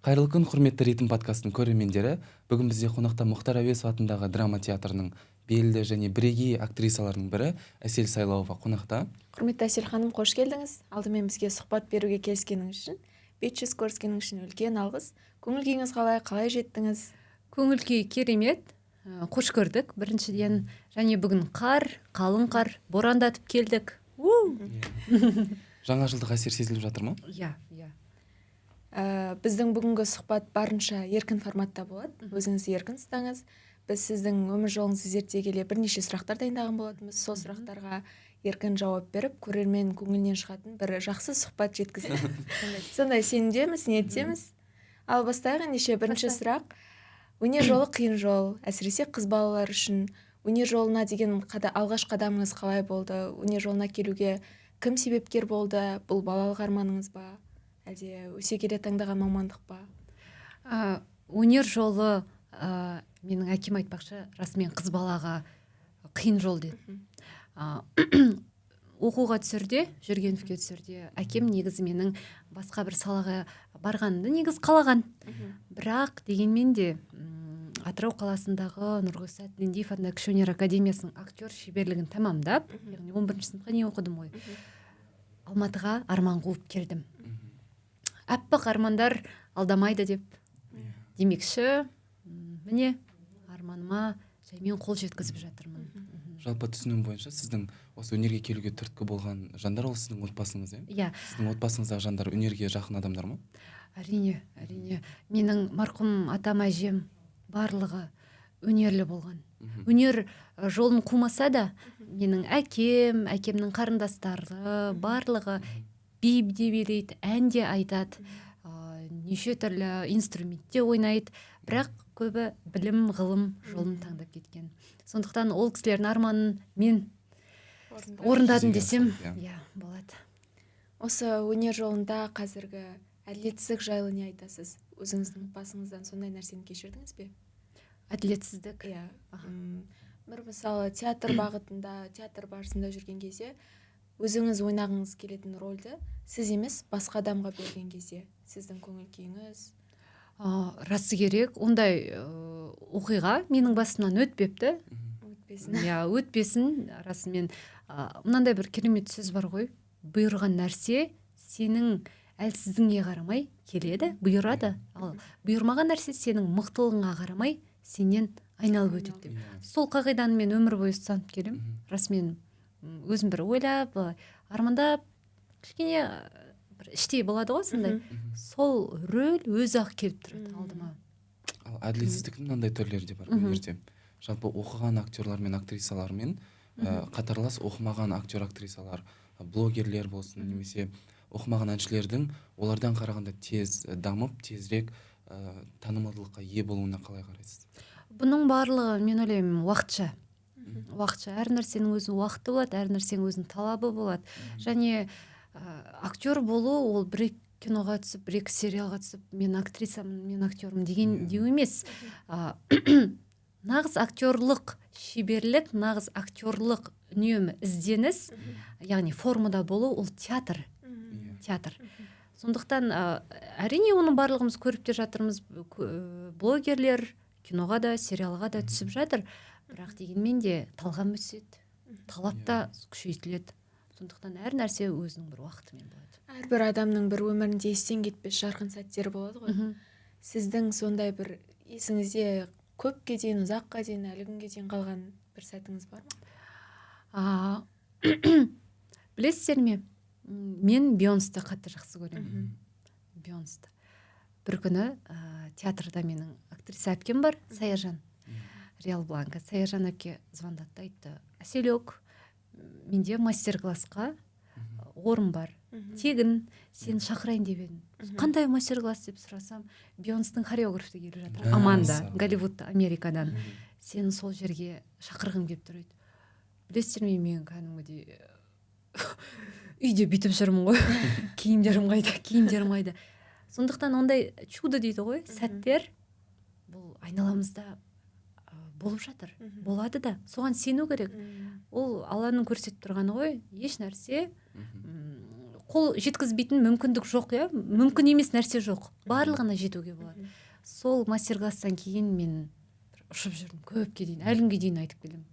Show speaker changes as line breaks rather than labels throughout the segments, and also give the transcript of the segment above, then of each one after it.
Қайырлы күн, құрметті Ритм подкастының көрермендері. Бүгін бізде қонақта Мұхтар Әуезов атындағы драма театрының белді және бірегей актрисаларының бірі Әсел Сайлауова қонақта.
Құрметті Әсел ханым, қош келдіңіз. Алдымен бізге сұхбат беруге келіскеніңіз үшін, бет жүз көріскеніңіз үшін үлкен алғыс. Көңіл күйіңіз қалай жеттіңіз?
Көңіл күй керемет. Қош көрдік біріншіден, және бүгін қалың қар, борандатып келдік.
Жаңа жылдық әсер сезіліп жатыр ма?
Иә.
Біздің бүгінгі сұхбат барынша еркін форматта болады. Өзіңіз еркін ұстаңыз. Біз сіздің өмір жолыңызды зерттей келе бірнеше сұрақтар дайындаған болатынбыз. Сол сұрақтарға еркін жауап беріп, көрермен көңілінен шығатын бір жақсы сұхбат жеткізеді. Сондай сенімдеміз, ниеттеміз. Ал бастайық ендеше. Бірінші сұрақ. Өнер жолы қиын жол, әсіресе қыз балалар үшін. Өнер жолына деген алғашқы қадамыңыз қалай болды? Өнер жолына келуге кім себепкер болды? Бұл балалық арманыңыз ба? Әлде өсе келе таңдаған мамандық па?
Өнер жолы, менің әкем айтпақшы, расымен қыз балаға қиын жол деді. Оқуға түсерде, Жүргеновке түсерде, әкем негізі менің басқа бір салаға барғанымды негіз қалаған. Бірақ дегенмен де Атырау қаласындағы Нұрғиса Тілендиев атындағы кіші өнер академиясының актер шеберлігін тамамдап, яғни 11-ші сыныпқа не оқыдым ғой. Алматыға арман қуып келдім. Аппақ армандар алдамайды деп демекші, міне арманыма жаймен қол жеткізіп жатырмын.
Жалпы түсінуім бойынша сіздің осы өнерге келуге түрткі болған жандар ол сіздің отбасыңыз,
Иә.
Сіздің отбасыңыздағы жандар өнерге жақын адамдар ма?
Әрине. Менің марқұм атам, әжем барлығы өнерлі болған. Өнер жолын қумаса да, менің әкемнің қарындастары барлығы би де билейді, ән де айтады, неше түрлі инструментте ойнайды, бірақ көбі білім, ғылым жолын таңдап кеткен. Сондықтан ол кісілердің арманын мен орындадым десем, болады.
Осы өнер жолында қазіргі әділетсіздік жайлы не айтасыз? Өзіңіздің басыңыздан сондай нәрсені кешірдіңіз бе?
Әділетсіздік?
Иә. Бір мысалы театр бағытында, театр барысында жүрген кезде өзіңіз ойнағыңыз келетін рөлді сіз емес басқа адамға берген кезде сіздің көңіл күйіңіз?
Расы керек, ондай оқиға менің басымнан өтпепті. Өтпесін, расымен. Мынандай бір керемет сөз бар ғой, бұйырған нәрсе сенің әлсіздігіңе қарамай келеді, бұйырады. Ал бұйырмаған нәрсе сенің мықтылығыңа қарамай сенен айналып өтеді деп. Сол қағиданы мен өмір бойы ұстанып келем. Расымен өзім бір ойлап, армандап, кішкене бір іштей болады ғой сондай. Сол рөл өзі-ақ келіп тұрады алдыма.
Ал әділетсіздіктің мынандай түрлері де бар өнерде. Жалпы оқыған актерлар мен актрисалармен қатарлас оқымаған актер-актрисалар, блогерлер болсын, немесе оқымаған әншілердің олардан қарағанда тез дамып, тезірек танымалдылыққа ие болуына қалай қарайсыз?
Бұның барлығы, мен ойлаймын, уақытша. Әр нәрсенің өзінің уақыты болады, әр нәрсенің өзінің талабы болады. Және актер болу ол бір киноға түсіп, бір сериалға түсіп, мен актрисамын, мен актермын деген деу емес. Нағыз актерлық шеберлік, нағыз актерлық үнемі ізденіс, яғни формада болу, ол театр. Сондықтан әрине оның барлығымыз көріп те жатырмыз, блогерлер киноға да, сериалға да түсіп жатыр, бірақ дегенмен де талғам өседі, талап та күшейтіледі. Сондықтан әр нәрсе өзінің бір уақытымен болады.
Әрбір адамның бір өмірінде естен кетпес жарқын сәттері болады ғой. Сіздің сондай бір есіңізде көпке дейін, ұзаққа дейін, әлі күнге дейін қалған бір сәтіңіз бар ма?
Білесіздер ме? Мен Бейонсты қатты жақсы көремін. Бейонсты. Бір күні театрда менің актриса әпкем бар, Саяжан. Реал Бланка. Саяжан әпке звондатты, айтты: Әселек, менде мастер-классқа орын бар. Тегін сені шақырайын деп едім. Қандай мастер-класс деп сұрасам, Бейонстың хореографы келіп жатыр. Аманда, Голливудта, Америкадан. Сені сол жерге шақырғым келіп тұр еді. Білесіздер ме, мен кәдімгідей үйде бүйтіп жүрмін ғой. Киімдерім қайда. Сондықтан ондай чудо дейді ғой, сәттер бұл айналамызда болып жатыр. Болады да. Соған сену керек. Ол Алланың көрсетіп тұрғаны ғой. Еш нәрсе қол жеткізбейтін мүмкіндік жоқ, иә, мүмкін емес нәрсе жоқ, барлығына жетуге болады. Сол мастер-класстан кейін мен ұшып жүрдім көпке дейін, әлі күнге дейін айтып келемін.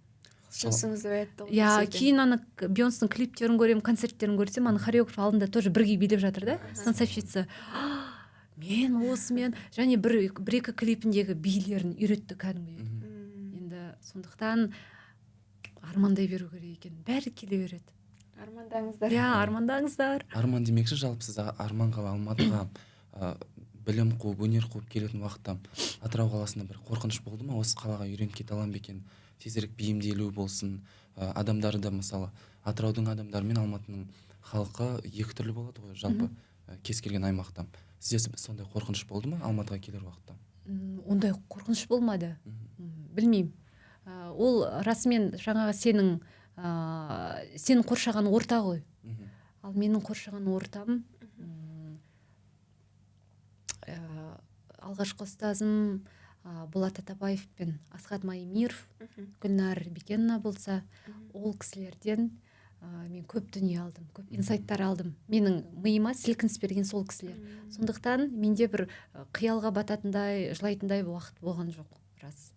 Шосыңыз оятты ғой.
Иә, кейін ана Бейонстың клиптерін көремін, концерттерін көрсем, ана хореограф алдында тоже бірге билеп жатыр да, танцовщица. Мен осымен және бір-екі клипіндегі билерін үйретті кәдімгі. Енді сондықтан армандай беру керек екен, бәрі келе береді.
Армандаңыздар.
Иә, армандаңыздар.
Арман демекші, жалпы сіз Арманға, Алматыға білім қуып, өнер қуып келетін уақытта Атырау қаласында бір қорқыныш болды ма? Осы қалаға үйреніп кете аламын ба екен? Тезірек бейімделу болсын. Адамдары да мысалы Атыраудың адамдары мен Алматының халқы екі түрлі болады ғой, жалпы кез келген аймақта. Сізде сондай қорқыныш болды ма Алматыға келер уақытта?
Ондай қорқыныш болмады. Білмеймін. Ол расымен жаңағы сенің қоршаған орта ғой. Ал менің қоршаған ортам алғашқы ұстазым Болат Атабаев пен Асхат Майымиров, Гүлнар Бекенова болса, ол кісілерден мен көп дүние алдым, көп инсайттар алдым. Менің миыма сілкініс берген сол кісілер. Сондықтан менде бір қиялға бататындай, жылайтындай уақыт болған жоқ, рас.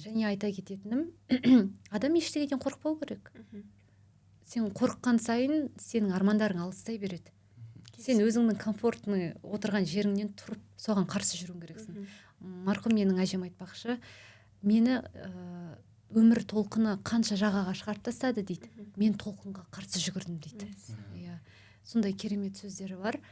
Және айта кететінім, адам ештеңеден қорықпау керек. Сен қорыққан сайын сенің армандарың алыстай береді. Сен өзіңнің комфортный отырған жеріңнен тұрып, соған қарсы жүруің керексің. Марқұм менің әжем айтпақшы, мені өмір толқыны қанша жағаға шығарып тастады дейді. Мен толқынға қарсы жүгірдім дейді. Иә. Сондай керемет сөздері бар.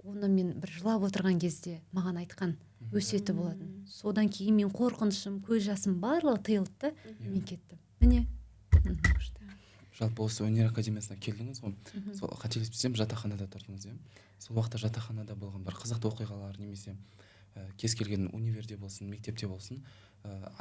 Оны мен бір жылап отырған кезде маған айтқан өсиеті болатын. Содан кейін мен қорқынышым, көз жасым барлығы тыйылды, мен кеттім. Міне.
Жалпы осы өнер академиясына келдіңіз ғой. Сол қателеспесем жатақханада тұрдыңыз, иә? Сол уақытта жатақханада болған бір қызықты оқиғалар немесе кез келген универде болсын, мектепте болсын,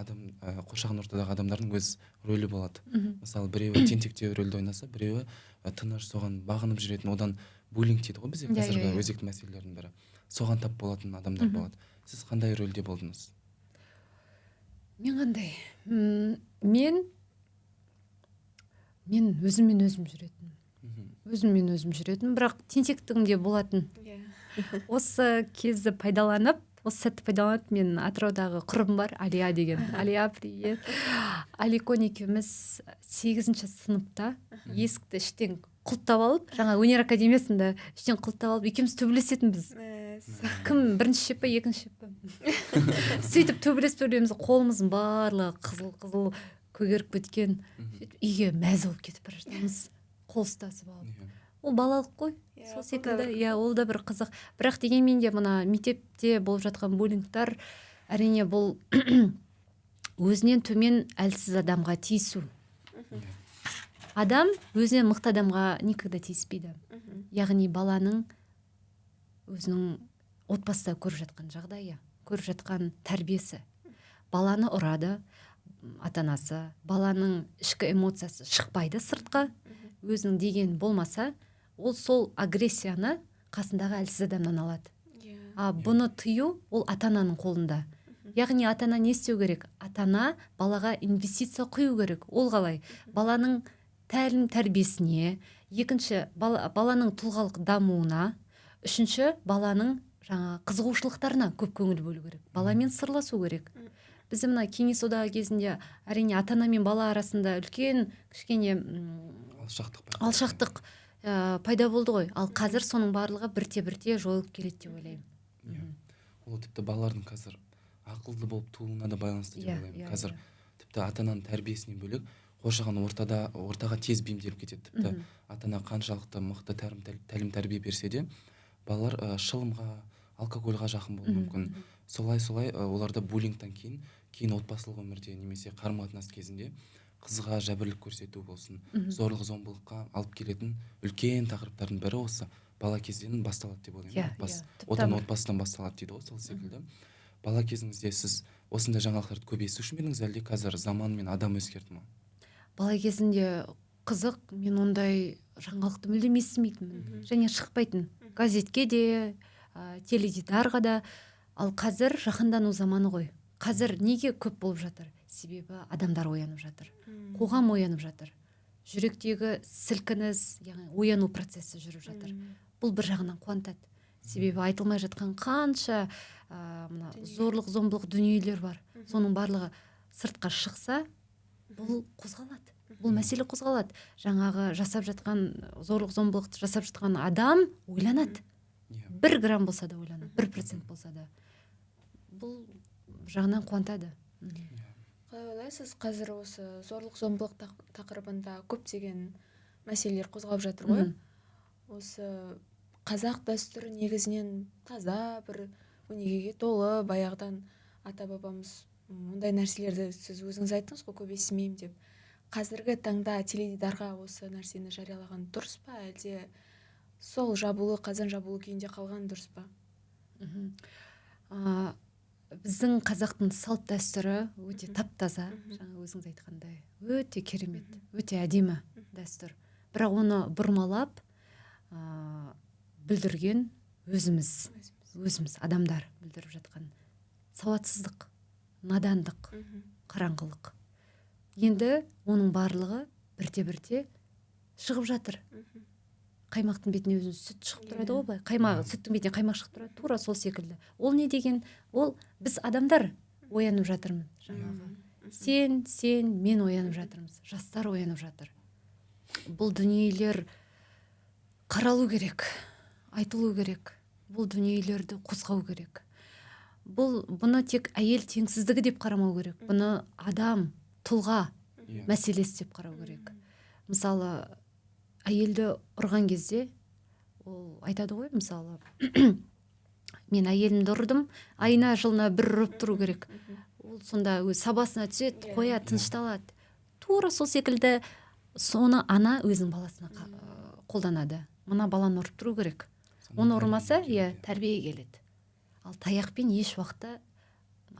адам қоршаған ортадағы адамдардың өз рөлі болады. Мысалы, біреуі тентектеу рөлді ойнаса, біреуі тыныш, соған бағынып жүретін, одан буллинг дейді ғой бізде қазіргі өзекті мәселелердің бірі. Соған тап болатын адамдар болады. Сіз қандай рөлде болдыңыз?
Мен қандай? Мен өзіммен өзім жүретін, бірақ тентектігім де болатын. Осы кезді пайдаланып, осы сәтті пайдаланып, мен Атыраудағы құрбым бар, Алия деген. Алия, привет. Аликон екеуміз 8-ші сыныпта есікті іштен құлттап алып, жаңа өнер академиясында іштен құлттап алып, екеуміз төбелесетінбіз. Кім бірінші шеп па, екінші шеп па? Сөйтіп төбелесіп, қолымыздың барлығы қызыл көгеріп кеткен. Үйге мәз болып кетіп бара жатамыз, қол ұстасып алып. Ол балалық қой. Сол секілді, ол да бір қызық. Бірақ дегенмен де мына мектепте болып жатқан буллингтар, әрине бұл өзінен төмен әлсіз адамға тиісу. Адам өзінен мықты адамға никогда тиіспейді. Яғни баланың өзінің отбасында көріп жатқан жағдайы, көріп жатқан тәрбиесі. Баланы ұрады, ата-анасы, баланың ішкі эмоциясы шықпайды сыртқа, өзінің деген болмаса, ол сол агрессияны қасындағы әлсіз адамнан алады. Бұны тыю ол ата-ананың қолында. Яғни ата-ана не істеу керек? Ата-ана балаға инвестиция құю керек. Ол қалай? Баланың тәлім тәрбиесіне, екінші баланың тұлғалық дамуына, үшінші баланың жаңа қызығушылықтарына көп көңіл бөлу керек. Баламен сырласу керек. Бізде мына кеңес одағы кезінде әрине ата-ана мен бала арасында үлкен кішкене алшақтық пайда болды ғой. Ал қазір соның барлығы бірте-бірте жойылып келеді деп ойлаймын.
Ол тіпті балалардың қазір ақылды болып тууына да байланысты деп ойлаймын. Қазір тіпті ата-ананың тәрбиесінен бөлек қоршаған ортаға тез бейімделіп кетеді. Тіпті ата-ана қаншалықты мықты тәлім тәрбие берсе де, балалар шылымға, алкогольға жақын болуы мүмкін. Солай оларда буллингтан кейін отбасылық өмірде немесе қарым-қатынас кезінде қызға жәбірлік көрсету болсын, зорлық-зомбылыққа алып келетін үлкен тақырыптардың бірі осы бала кезден басталады деп ойлаймын. Отбасыдан басталады дейді ғой, сол секілді. Бала кезіңізде сіз осындай жаңалықтарды көп естуші ме едіңіз, әлде қазір заман мен адам өзгерді ме?
Бала кезінде қызық, мен ондай жаңалықты мүлдем естімейтінмін, және шықпайтын. Газетке де, теледидарға да. Ал қазір жаһандану заманы ғой. Қазір неге көп болып жатыр? Себебі адамдар оянып жатыр. Қоғам оянып жатыр. жүректегі сілкініс, яғни ояну процесі жүріп жатыр. Бұл бір жағынан қуантады. Себебі айтылмай жатқан қанша мына зорлық зомбылық дүниелер бар. Соның барлығы сыртқа шықса, бұл қозғалады. Бұл мәселе қозғалады. Жаңағы жасап жатқан зорлық зомбылықты жасап жатқан адам ойланады. 1 грамм болса да ойланады, 1% болса да. Бұл жағынан қуантады.
Қалай ойлайсыз, қазір осы зорлық зомбылық тақырыбында көптеген мәселелер қозғалып жатыр ғой? Осы қазақ дәстүрі негізінен таза бір өнегеге толы, баяғыдан ата бабамыз мұндай нәрселерді сіз өзіңіз айттыңыз ғой, көп естімеймін деп. Қазіргі таңда теледидарға осы нәрсені жариялаған дұрыс па, әлде сол жабулы, қазан жабулы күйінде қалған дұрыс па?
Біздің қазақтың салт дәстүрі өте таптаза, жаңа өзіңіз айтқандай, өте керемет, өте әдемі дәстүр. Бірақ оны бұрмалап бүлдірген өзіміз адамдар бүлдіріп жатқан сауатсыздық, надандық, қараңғылық. Енді оның барлығы бірте-бірте шығып жатыр. Қаймақтың бетіне өзін сүт шығып тұрады ғой былай. Сүттің бетіне қаймақ шығып тұрады, тура сол секілді. Ол не деген? Ол біз адамдар оянып жатырмыз. Жаңағы сен, мен оянып жатырмыз. Жастар оянып жатыр. Бұл дүниелер қаралу керек, айтылу керек. Бұл дүниелерді қозғау керек. Бұны тек әйел теңсіздігі деп қарамау керек. Бұны адам, тұлға мәселесі деп қарау керек. Мысалы, әйелді ұрған кезде ол айтады ғой, мысалы, мен әйелімді ұрдым, айына жылына 1 ұрып тұру керек. Ол сонда өз сабасына түседі, қояды, тынышталады. Тура сол секілді соны ана өзінің баласына қолданады. Мына баланы ұрып тұру керек. Оны ұрмаса, тәрбие келеді. Ал таяқпен еш уақытта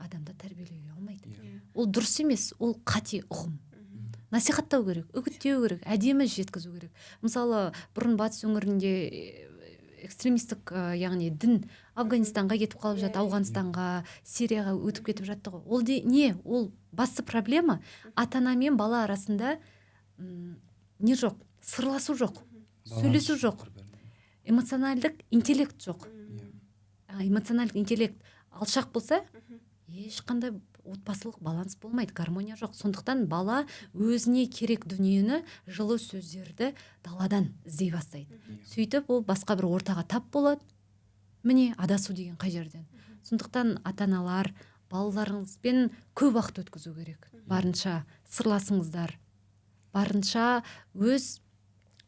адамды тәрбиелеуге болмайды. Ол дұрыс емес, ол қате ұғым. Насихаттау керек, үгіттеу керек, әдемі жеткізу керек. Мысалы, бұрын батыс өңірінде экстремистік, яғни дін Афганистанға кетіп қалып жатты, Ауғанстанға, Сирияға өтіп кетіп жатты ғой. Ол не? Ол басты проблема ата-ана мен бала арасында не жоқ? Сырласу жоқ, сөйлесу жоқ, эмоционалдық интеллект жоқ. Эмоционалдық интеллект алшақ болса, ешқандай отбасылық баланс болмайды, гармония жоқ. Сондықтан бала өзіне керек дүниені, жылы сөздерді даладан іздей бастайды. Сөйтіп ол басқа бір ортаға тап болады. Міне адасу деген қай жерден. Сондықтан ата-аналар балаларыңызбен көп уақыт өткізу керек. Барынша сырласыңыздар. Барынша өз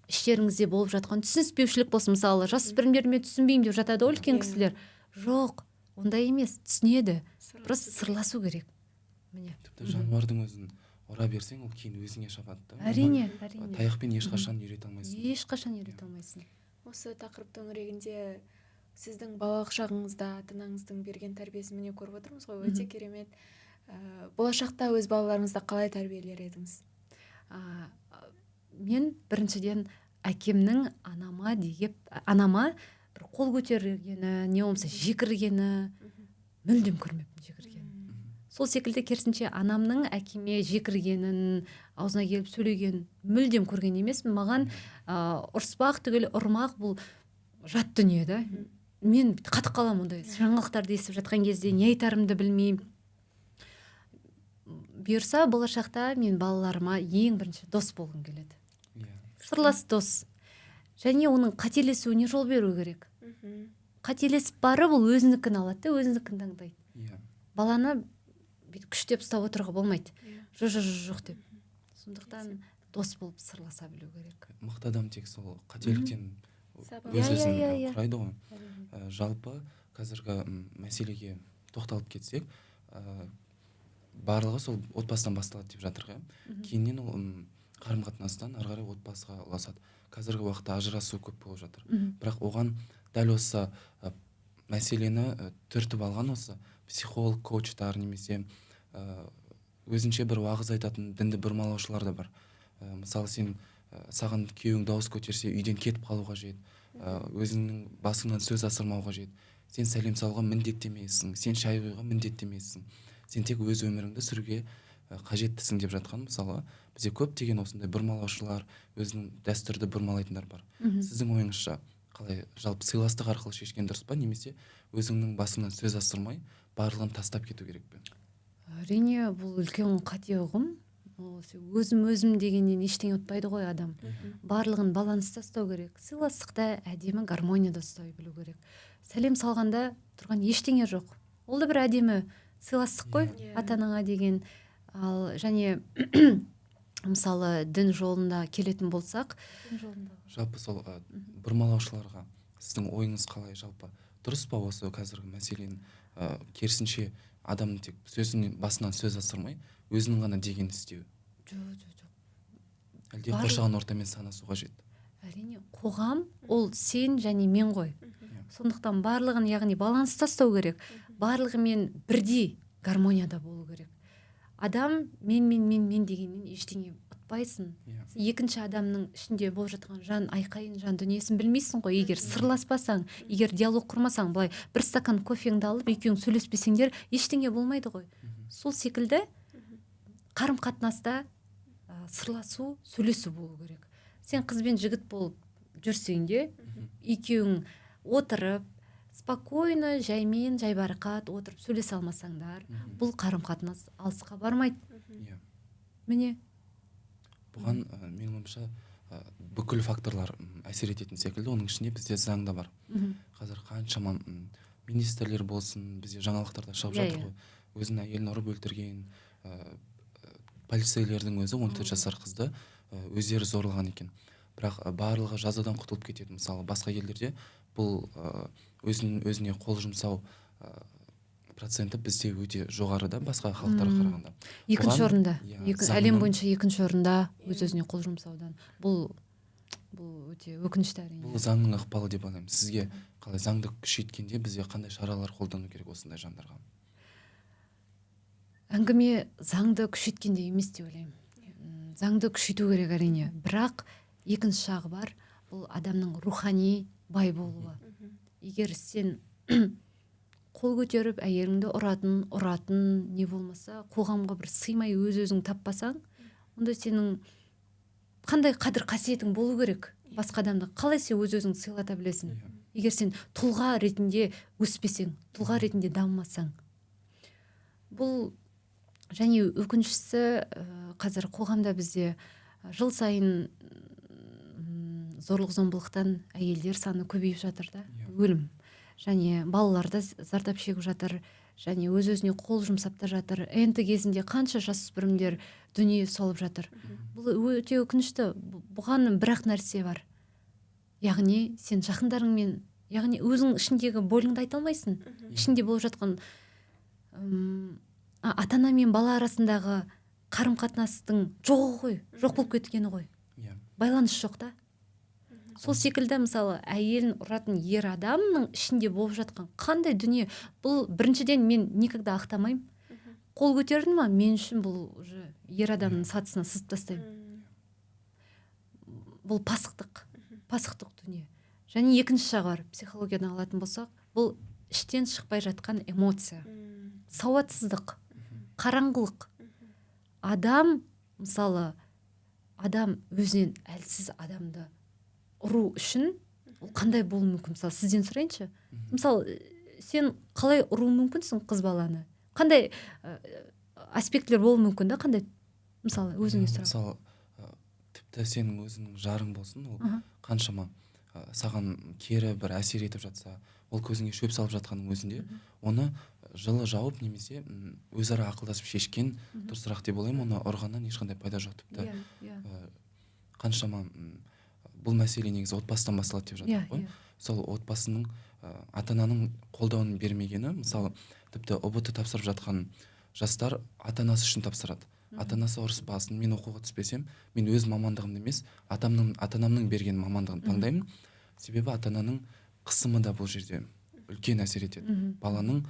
іштеріңізде болып жатқан түсініспеушілік болсын. Мысалы, жасөспірімдермен түсінбеймін деп жатады ғой үлкен кісілер. Жоқ, ондай емес, түсінеді. Просто сырласу керек. Міне.
Тіпті жануардың өзін ұра берсең, ол кейін өзіңе шабады.
Әрине.
Таяқпен ешқашан үйрете алмайсың.
Осы тақырып төңірегінде сіздің балалық шағыңызда ата-анаңыздың берген тәрбиесін міне көріп отырмыз ғой, өте керемет. Болашақта өз балаларыңызды қалай тәрбиелер едіңіз?
Мен біріншіден әкемнің анама бір қол көтергені, не болмаса жекіргені мүлдем көрмеппін, жекіргенін. Сол секілді керісінше анамның әкеме жекіргенін, аузына келіп сөйлеген мүлдем көрген емеспін. Маған ұрыспақ түгел ұрмақ бұл жат дүние да. Мен қатып қаламын ондай жаңалықтарды естіп жатқан кезде, не айтарымды білмеймін. Бұйырса, болашақта мен балаларыма ең бірінші дос болғым келеді. Сырлас дос. Және оның қателесуіне жол беру керек. Қателесіп барып, ол өзінікін алады да, өзінікін таңдайды. Баланы күштеп ұстап отыруға болмайды. Жоқ деп. Сондықтан дос болып сырласа білу керек.
Мықты адам тек сол қателіктен өз-өзін құрайды ғой. Жалпы қазіргі мәселеге тоқталып кетсек, барлығы сол отбасынан басталады деп жатыр ғой. Кейіннен ол қарым-қатынастан ары қарай отбасыға ұласады. Қазіргі уақытта ажырасу көп болып жатыр. Бірақ оған дәл осы мәселені түртіп алған осы психолог, коучтар немесе өзінше бір уағыз айтатын дінді бұрмалаушылар да бар. Мысалы, саған күйеуің дауыс көтерсе, үйден кетіп қалу қажет, өзіңнің басыңнан сөз асырмау қажет, сен сәлем салуға міндетті емессің, сен шай құюға міндетті емессің, сен тек өз өміріңді сүруге қажеттісің деп жатқан, мысалы бізде көптеген осындай бұрмалаушылар, өзінің дәстүрді бұрмалайтындар бар. Сіздің ойыңызша қалай, жалпы сыйластық арқылы шешкен дұрыс па, немесе өзіңнің басыңнан сөз асырмай барлығын тастап кету керек пе?
Әрине, бұл үлкен қате ұғым. Өзім дегеннен ештеңе ұтпайды ғой адам. Барлығын баланста ұстау керек. Сыйластықта әдемі гармонияда ұстай білу керек. Сәлем салғанда тұрған ештеңе жоқ. Ол да бір әдемі сыйластық қой, ата-анаңа деген. Ал және мысалы дін жолында келетін болсақ,
жалпы сол бұрмалаушыларға сіздің ойыңыз қалай, жалпы дұрыс па осы қазіргі мәселені керісінше адамның тек сөзінен басынан сөз асырмай өзінің ғана деген істеу?
Жоқ.
Әлде қоршаған ортамен санасу қажет?
Әрине, қоғам ол сен және мен ғой. Сондықтан барлығын, яғни баланста ұстау керек. Барлығымен бірдей гармонияда болу керек. Адам мен дегеннен ештеңе ұтпайсың. Екінші адамның ішінде болып жатқан жан айқайын, жан дүниесін білмейсің ғой. Егер сырласпасаң, егер диалог құрмасаң, былай бір стакан кофеңді алып екеуің сөйлеспесеңдер, ештеңе болмайды ғой. Сол секілді қарым-қатынаста сырласу, сөйлесу болу керек. Сен қыз бен жігіт болып жүрсең де, екеуің отырып, спокойно, жаймен, жайбарақат отырып сөйлесе алмасаңдар, бұл қарым-қатынас алысқа бармайды. Міне.
Бұған менің ойымша бүкіл факторлар әсер ететін секілді, оның ішінде бізде заңда бар. Қазір қаншама министрлер болсын, бізде жаңалықтарда шығып жатыр ғой. Өзінің әйелін ұрып өлтірген полицейлердің өзі 14 жасар қызды өздері зорлаған екен. Бірақ барлығы жазадан құтылып кетеді. Мысалы, басқа елдерде бұл өзіне қол жұмсау проценті бізде өте жоғары да, басқа халықтарға қарағанда.
Екінші орында, әлем бойынша екінші орында өз-өзіне қол жұмсаудан. Бұл өте өкінішті әрине.
Бұл заңның ықпалы деп ойлаймын. Сізге қалай, заңды күшейткенде бізде қандай шаралар қолдану керек осындай жандарға?
Әңгіме заңды күшейткенде емес деп ойлаймын. Заңды күшейту керек әрине. Бірақ екінші жағы бар, бұл адамның рухани бай болуы. Егер сен қол көтеріп әйеліңді ұратын не болмаса, қоғамға бір сыймай өз-өзің таппасаң, онда сенің қандай қадір қасиетің болу керек? Басқа адамды қалай сен өз-өзіңді сыйлата білесің? Егер сен тұлға ретінде өспесең, тұлға ретінде дамымасаң. Бұл және өкінішісі қазір қоғамда бізде жыл сайын зорлық-зомбылықтан әйелдер саны көбейіп жатыр да, өлім. Және балаларды зардап шегіп жатыр, және өз-өзіне қол жұмсап та жатыр. Энті кезінде қанша жасөспірімдер дүние салып жатыр. Бұл өте өкінішті. Бұған бірақ нәрсе бар. Яғни сен жақындарыңмен, яғни өзің ішіндегі болыңды айта алмайсың. Ішінде болып жатқан ата-ана мен бала арасындағы қарым-қатынастың жоғы ғой, жоқ болып кеткені ғой. Байланыс жоқ та. Сол секілді, мысалы, әйелін ұратын ер адамның ішінде болып жатқан қандай дүние? Бұл біріншіден мен никогда ақтамаймын. Қол көтердің ма, мен үшін бұл уже ер адамның сатысына сызып тастаймын. Бұл пасықтық дүние. Және екінші жағы бар, психологиядан алатын болсақ, бұл іштен шықпай жатқан эмоция. Сауатсыздық, қараңғылық. Адам, мысалы, адам өзінен әлсіз адамды ұру үшін қандай болуы мүмкін? Мысалы, сізден сұрайыншы. Мысалы, сен қалай ұру мүмкінсің қыз баланы? Қандай аспектілер болуы мүмкін да? Қандай, мысалы, өзіңе сұрақ.
Мысалы, тіпті сенің өзіңнің жарың болсын, ол қаншама саған кері бір әсер етіп жатса, ол көзіңе шөп салып жатқанның өзінде, оны жылы жауып немесе өзара ақылдасып шешкен дұрысырақ деп ойлаймын. Оны ұрғаннан ешқандай пайда жоқ. Тіпті қаншама бұл мәселе негізі отбасыдан басталады деп жатыр ғой. Сол отбасының ата-ананың қолдауын бермегені, мысалы, тіпті ұбт тапсырып жатқан жастар ата-анасы үшін тапсырады. Ата-анасы ұрыспасын, мен оқуға түспесем, мен өз мамандығымды емес, ата-анамның берген мамандығын таңдаймын. Себебі ата-ананың қысымы да бұл жерде үлкен әсер етеді. Баланың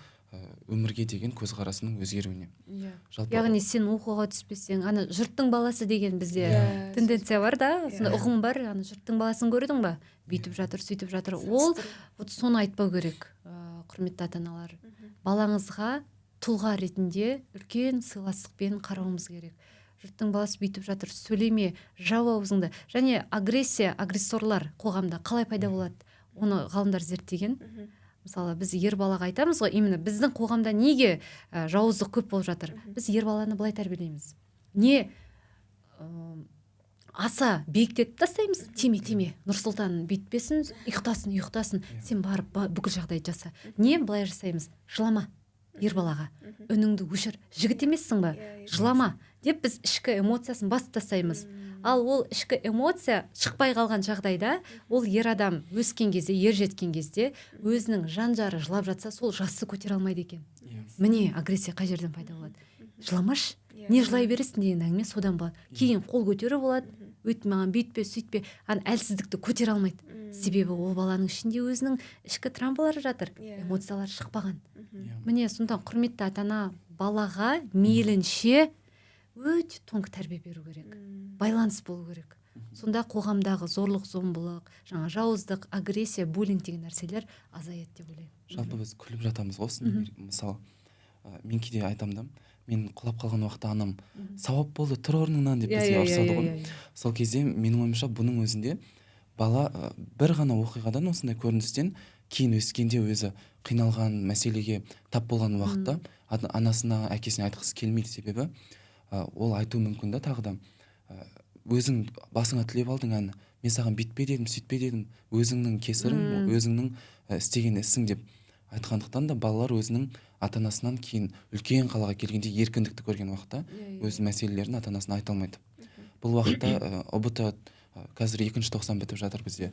өмірге деген көзқарасының өзгеруіне.
Яғни сен оқуға түспесең, ана жұрттың баласы деген бізде тенденция бар да, сонда ұғым бар, ана жұрттың баласын көрдің ба? Бүйтіп жатыр, сөйтіп жатыр. Ол соны айтпау керек, құрметті ата-аналар. Балаңызға тұлға ретінде үлкен сыйластықпен қарауымыз керек. Жұрттың баласы бүйтіп жатыр, сөйлеме, жау аузыңды. Және агрессорлар қоғамда қалай пайда болады? Оны ғалымдар зерттеген. Мысалы, біз ер балаға айтамыз ғой, именно біздің қоғамда неге жауыздық көп болып жатыр? Біз ер баланы былай тәрбиелейміз. Не аса биіктетіп тастаймыз, теме, Нұрсұлтан бүйтпесін, ұйықтасын, сен барып бүкіл жағдайды жаса. Не былай жасаймыз? Жылама ер балаға, үніңді өшір, жігіт емессің ба? Жылама деп біз ішкі эмоциясын басып тастаймыз. Ал ол ішкі эмоция шықпай қалған жағдайда, ол ер адам өскен кезде, ер жеткен кезде өзінің жан-жары жылап жатса, сол жасы көтере алмайды екен. Міне агрессия қай жерден пайда болады? Жыламаш, не жылай бересің деген әңгіме содан болады. Кейін қол көтеру болады, өйтіп маған бүйтпе, сөйтпе, әлсіздікті көтере алмайды. Себебі ол баланың ішінде өзінің ішкі травмалары жатыр, эмоциялары шықпаған. Міне сонда құрметті ата-ана балаға мейлінше өте тонкий тәрбие беру керек, байланыс болу керек. Сонда қоғамдағы зорлық, зомбылық, жауыздық, агрессия, буллинг деген нәрселер азаяды деп ойлаймын.
Жалпы біз күліп жатамыз ғой, мысалы, мен кейде айтамын да, мен құлап қалған уақытта анам сауап болды, тұр орныңнан деп бізге ұрсады ғой. Сол кезде менің ойымша бұның өзінде бала бір ғана оқиғадан, осындай көріністен кейін өскенде өзі қиналған мәселеге тап болған уақытта анасына, әкесіне айтқысы келмейді. Себебі ол айту мүмкін да тағы да, өзің басыңа тілеп алдың әні, мен саған бүйтпе дедім, сөйтпе дедім, өзіңнің кесірің, өзіңнің істеген ісің деп айтқандықтан да балалар өзінің ата-анасынан кейін үлкен қалаға келгенде еркіндікті көрген уақытта өз мәселелерін ата-анасына айта алмайды. Бұл уақытта ұбт қазір 2-ші тоқсан бітіп жатыр бізде,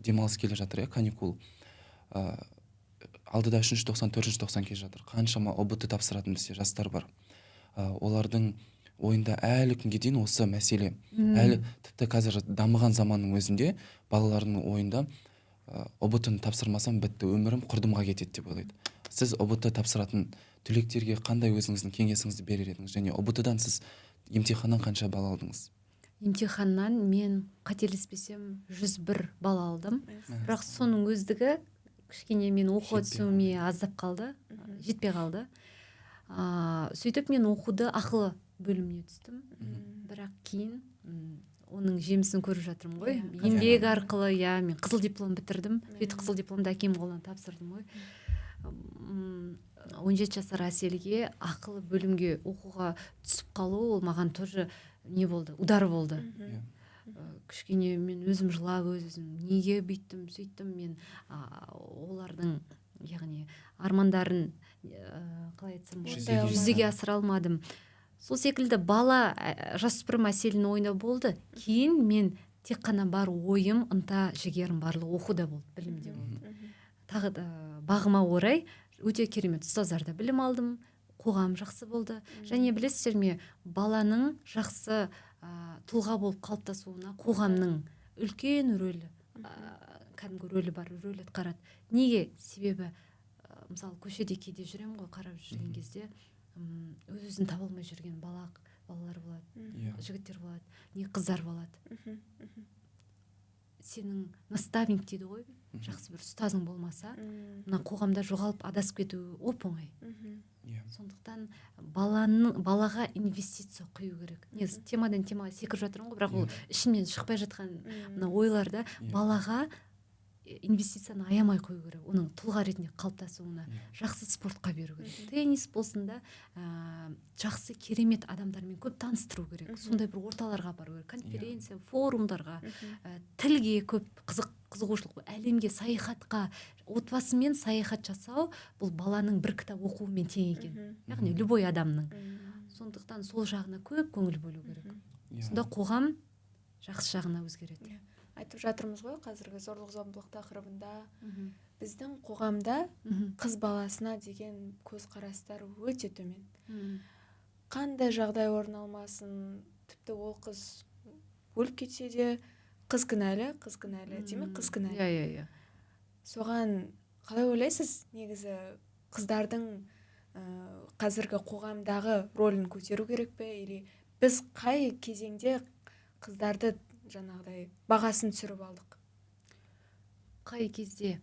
демалыс келе жатыр, каникул. Алдыда 3-ші тоқсан, 4-ші тоқсан келе жатыр. Қаншама ұбт тапсыратын бізде жастар бар. Олардың ойында әлі күнге дейін осы мәселе, әлі тіпті қазір дамыған заманның өзінде балалардың ойында ұбт-ын тапсырмасам бітті, өмірім құрдымға кетеді деп ойлайды. Сіз ұбт тапсыратын түлектерге қандай өзіңіздің кеңесіңізді берер едіңіз, және ұбт-дан сіз емтиханнан қанша балл алдыңыз?
Емтиханнан мен қателеспесем 101 балл алдым. Бірақ соның өздігі кішкене мен оқуға түсуіме аздап қалды, жетпей қалды. Сөйтіп мен оқуды ақылы бөліміне түстім. Бірақ кейін оның жемісін көріп жатырмын ғой. Еңбек арқылы, мен қызыл диплом бітірдім. Сөйтіп қызыл дипломды әкем қолынан тапсырдым ғой. 17 жасар Әселге ақылы бөлімге оқуға түсіп қалу, ол маған тоже не болды, удар болды. Кішкене мен өзім жылап, өзім неге бүйттім, сөйттім, мен олардың, яғни армандарын қалай айтсам болады, жүзеге асыра алмадым. Сол секілді бала жасөспірім Әселдің ойында болды. Кейін мен тек қана бар ойым, ынта жігерім барлығы оқуда болды, білімде болды. Тағы да бағыма орай өте керемет ұстаздарда білім алдым, қоғам жақсы болды. Және білесіздер ме, баланың жақсы тұлға болып қалыптасуына қоғамның үлкен рөлі, кәдімгі рөлі бар, рөлі атқарады. Неге? Себебі мысалы көшеде кейде жүремін ғой, қарап жүрген кезде өз-өзін таба алмай жүрген балалар болады, жігіттер болады, не қыздар болады. Сенің наставник дейді ғой, жақсы бір ұстазың болмаса, мына қоғамда жоғалып адасып кету оп-оңай. Сондықтан балаға инвестиция құю керек. Темадан темаға секіріп жатырмын ғой, бірақ ол ішімнен шықпай жатқан мына ойларда балаға инвестицияны аямай қою керек, оның тұлға ретінде қалыптасуына, жақсы спортқа беру керек. Теннис болсын да, жақсы керемет адамдармен көп таныстыру керек. Сондай бір орталарға бару керек, конференция, форумдарға, тілге көп қызығушылық, әлемге саяхатқа, отбасымен саяхат жасау, бұл баланың бір кітап оқуымен тең екен. Яғни любой адамның. Сондықтан сол жағына көп көңіл бөлу керек. Сонда қоғам жақсы жағына өзгереді.
Айтып жатырмыз ғой, қазіргі зорлық зомбылық тақырыбында біздің қоғамда қыз баласына деген көзқарастар өте төмен. Қандай жағдай орын алмасын, тіпті ол қыз өліп кетсе де қыз кінәлі, демек қыз кінәлі. Соған қалай ойлайсыз? Негізі қыздардың қазіргі қоғамдағы рөлін көтеру керек пе, или біз қай кезеңде қыздарды жаңағыдай бағасын түсіріп алдық?
Қай кезде?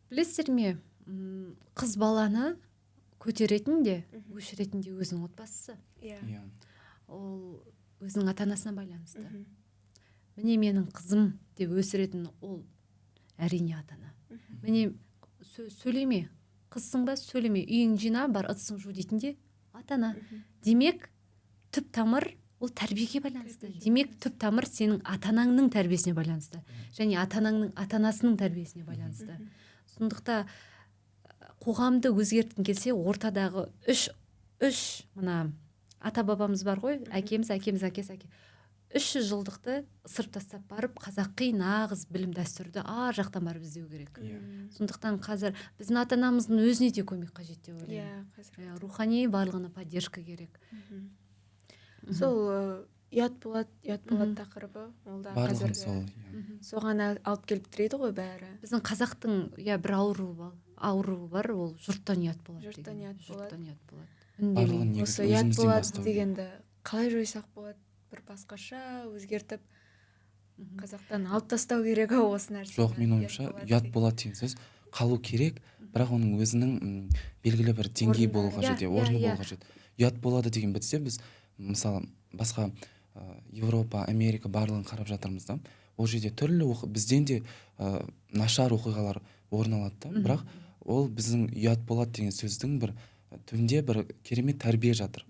Білесіздер ме, қыз баланы көтеретін де өшіретін де өзінің отбасысы.
иә
иә
Ол өзінің ата-анасына байланысты.
Мгм.
Міне менің қызым деп өсіретін ол әрине ата-ана. Міне сөйлеме, қызсың ба сөйлеме, үйің жина, бар ыдысың жу дейтін де ата-ана. Демек түп тамыр ол тәрбиеге байланысты.
Тәрбиеге
Демек түп тамыр сенің ата-анаңның тәрбиесіне байланысты. Және ата-анаңның ата-анасының тәрбиесіне байланысты. Сондықтан қоғамды өзгерткің келсе, ортадағы үш мына ата бабамыз бар ғой, әкеміз, әкесі. 300 жылдықты ысырып тастап барып, қазақи нағыз білім дәстүрді ар жақтан барып іздеу керек. Сондықтан қазір біздің ата-анамыздың өзіне де көмек қажет деп ойлаймын.
иә қазір
Рухани барлығына поддержка керек.
сол ұят болады тақырыбы, ол да
барлығын сол
қазіргі
иә.
соған алып келіп тірейді ғой бәрі.
Біздің қазақтың бір ауруы бар, ол жұрттан ұят болады.
Жұрттан
деген.
ұят болады.
Жұрттан ұят болады.
Барлығын
Үндемей.
негізі
Осы ұят
өзімізден
болады
бастау керек.
дегенді қалай жойсақ болады, бір басқаша өзгертіп қазақтан алып тастау керек ау осы нәрсені.
жоқ, мен ойымша ұят болады деген сөз қалу керек, бірақ оның өзінің белгілі бір деңгейі
Орны
болу
бар.
қажет,
Иә,
орны
иә,
болу қажет. Ұят болады деген бітсе, біз мысалы басқа Европа, Америка барлығын қарап жатырмыз да, ол жерде түрлі бізден де нашар оқиғалар орын алады да, бірақ ол біздің ұят болады деген сөздің бір түбінде бір керемет тәрбие жатыр.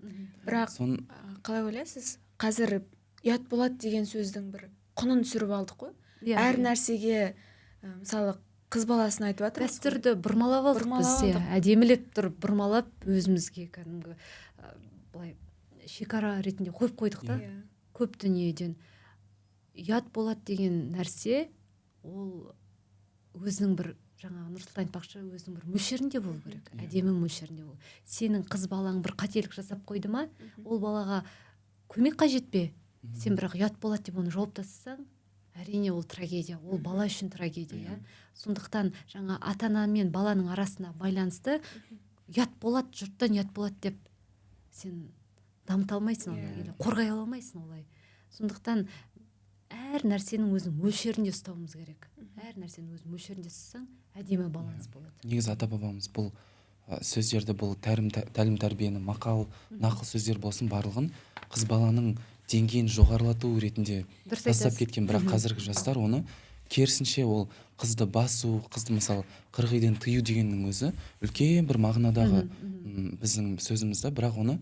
Бірақ
Соны
қалай ойлайсыз, қазір ұят болады деген сөздің бір құнын түсіріп алдық қой.
Иә,
Әр
иә.
нәрсеге мысалы қыз баласын айтып жатыр.
Дәстүрді бұрмалап алдық
Бұрмалап
біз,
алдық.
әдемілеп тұрып бұрмалап өзімізге кәдімгі былай шекара ретінде қойып қойдық та.
Иә.
Көп дүниеден ұят болады деген нәрсе ол өзінің бір жаңағы Нұрсұлтан айтпақшы өзінің бір мөлшерінде болу керек, әдемі мөлшерінде болу. Сенің қыз балаң бір қателік жасап қойды ма, ол балаға көмек қажет пе? Сен бірақ ұят болады деп оны жауып тастасаң, әрине ол трагедия, ол бала үшін трагедия. Сондықтан жаңа ата-ана мен баланың арасына байланысты ұят болады, жұрттан ұят болады деп сен дамыта алмайсың олай, қорғай ала алмайсың олай. Сондықтан әр нәрсенің өзінің мөлшерінде ұстауымыз керек. Әр нәрсенің өзінің мөлшерінде ұстасаң, әдемі баланс болады.
негізі ата бабамыз бұл сөздерді, бұл тәлім тәрбиені, мақал, нақыл сөздер болсын барлығын қыз баланың деңгейін жоғарылату ретінде тастап кеткен, бірақ қазіргі жастар оны керісінше ол қызды басу, қызды мысалы қырық үйден тыю дегеннің өзі үлкен бір мағынадағы біздің сөзімізді, бірақ оны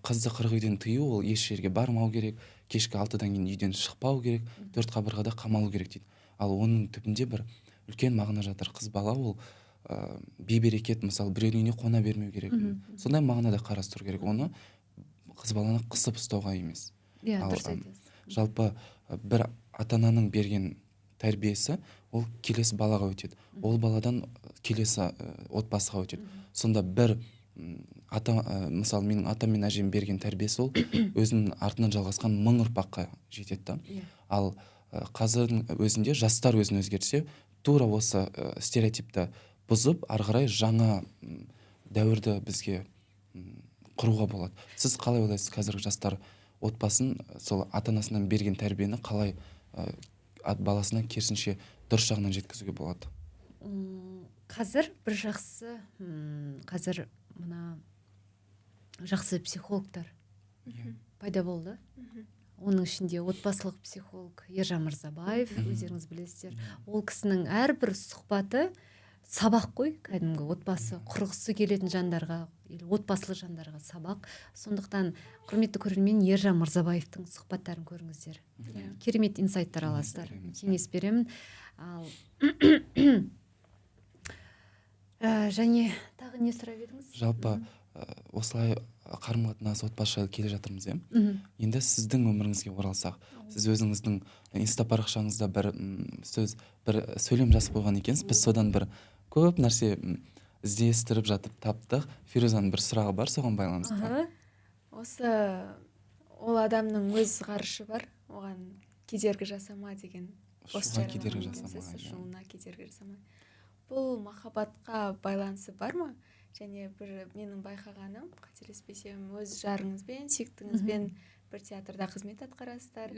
қызды қырық үйден тыю, ол еш жерге бармау керек, кешкі 6-дан кейін үйден шықпау керек, 4 қабырғада қамалу керек дейді. Ал оның түбінде бір үлкен мағына жатыр. Қыз бала ол бейберекет, мысалы біреудің үйіне қона бермеу керек. Сондай мағынада қарастыру керек. Оны қыз баланы қысып ұстауға емес.
Иә,
Ал,
дұрыс айтасыз.
жалпы бір ата-ананың берген тәрбиесі ол келесі балаға өтеді. Ол баладан келесі отбасыға өтеді. Сонда бір мысалы менің атам мен әжем берген тәрбиесі ол өзінің артынан жалғасқан 1000 ұрпаққа жетеді да. Ал қазірдің өзінде жастар өзін өзгертсе, тура осы стереотипті бұзып, ары қарай жаңа дәуірді бізге құруға болады. Сіз қалай ойлайсыз, қазіргі жастар отбасын сол ата-анасынан берген тәрбиені қалай баласына керісінше дұрыс жағынан жеткізуге болады?
Қазір бір жақсы, қазір мына жақсы психологтар пайда болды. Оның ішінде отбасылық психолог Ержан Мырзабаев, өздеріңіз білесіздер. Ол кісінің әрбір сұхбаты сабақ қой, кәдімгі отбасы құрғысы келетін жандарға, отбасылы жандарға сабақ. Сондықтан құрметті көрермен, Ержан Мырзабаевтың сұхбаттарын көріңіздер. Керемет инсайттар аласыздар. Кеңес беремін. Ал және тағы не сұрап едіңіз?
Жалпы осылай қарым-қатынас отбасы жайлы келе жатырмыз, иә? Енді сіздің өміріңізге оралсақ, сіз өзіңіздің инста парақшаңызда бір сөйлем жазып қойған екенсіз. Біз содан бір көп нәрсе іздестіріп жатып таптық. Фирузаның бір сұрағы бар, соған байланысты.
Осы ол адамның өз ғарышы бар, оған кедергі жасама деген пост
Шуға кедергі
шуына кедергі жасама. Бұл махаббатқа байланысы бар ма? Және бір менің байқағаным, қателеспесем, өз жарыңызбен, сүйіктіңізбен бір театрда қызмет атқарасыздар.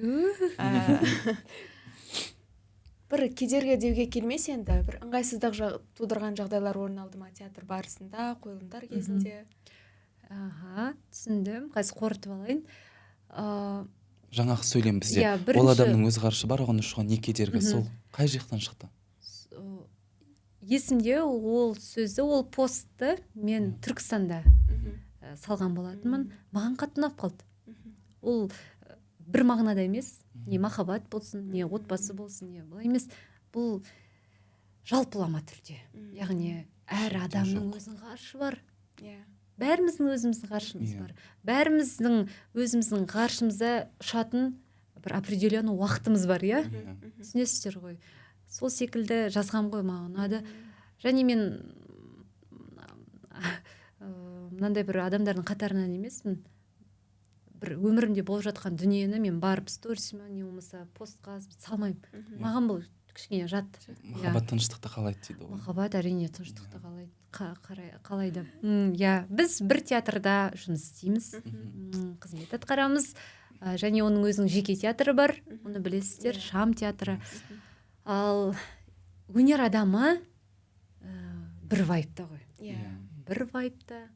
бір кедергі деуге келмес енді, бір ыңғайсыздық тудырған жағдайлар орын алды ма театр барысында, қойылымдар кезінде?
Түсіндім. Қазір қорытып алайын.
Жаңағы сөйлем бізде
Иә,
ол
бірінші-
адамның өз қарышы бар, оған ұшқан не кедергі, сол қай жақтан шықты?
Есімде ол сөзді, ол постты мен Түркістанда салған болатынмын. Маған қатты ұнап қалды. Ол бір мағынада емес, не махаббат болсын, не отбасы болсын, не былай емес. Бұл жалпылама түрде. Яғни әр адамның өзінің ғарышы бар. Бәріміздің өзіміздің ғарышымыз бар. Бәріміздің өзіміздің ғарышымызда ұшатын бір определенный уақытымыз бар, иә? Түсінесіздер ғой. Сол секілді жазған ғой, маған ұнады. Және мен мынандай бір адамдардың қатарынан емеспін. Бір өмірімде болып жатқан дүниені мен барып сторисіме не болмаса постқа салмаймын. Маған бұл кішкене жат.
Махаббат тыныштықты қалайды дейді ғой.
Махаббат әрине тыныштықты қалайды. Иә, біз бір театрда жұмыс істейміз, қызмет атқарамыз, және оның өзінің жеке театры бар, оны білесіздер, Шам театры. Ал өнер адамы бір вайпта ғой. Бір вайпта,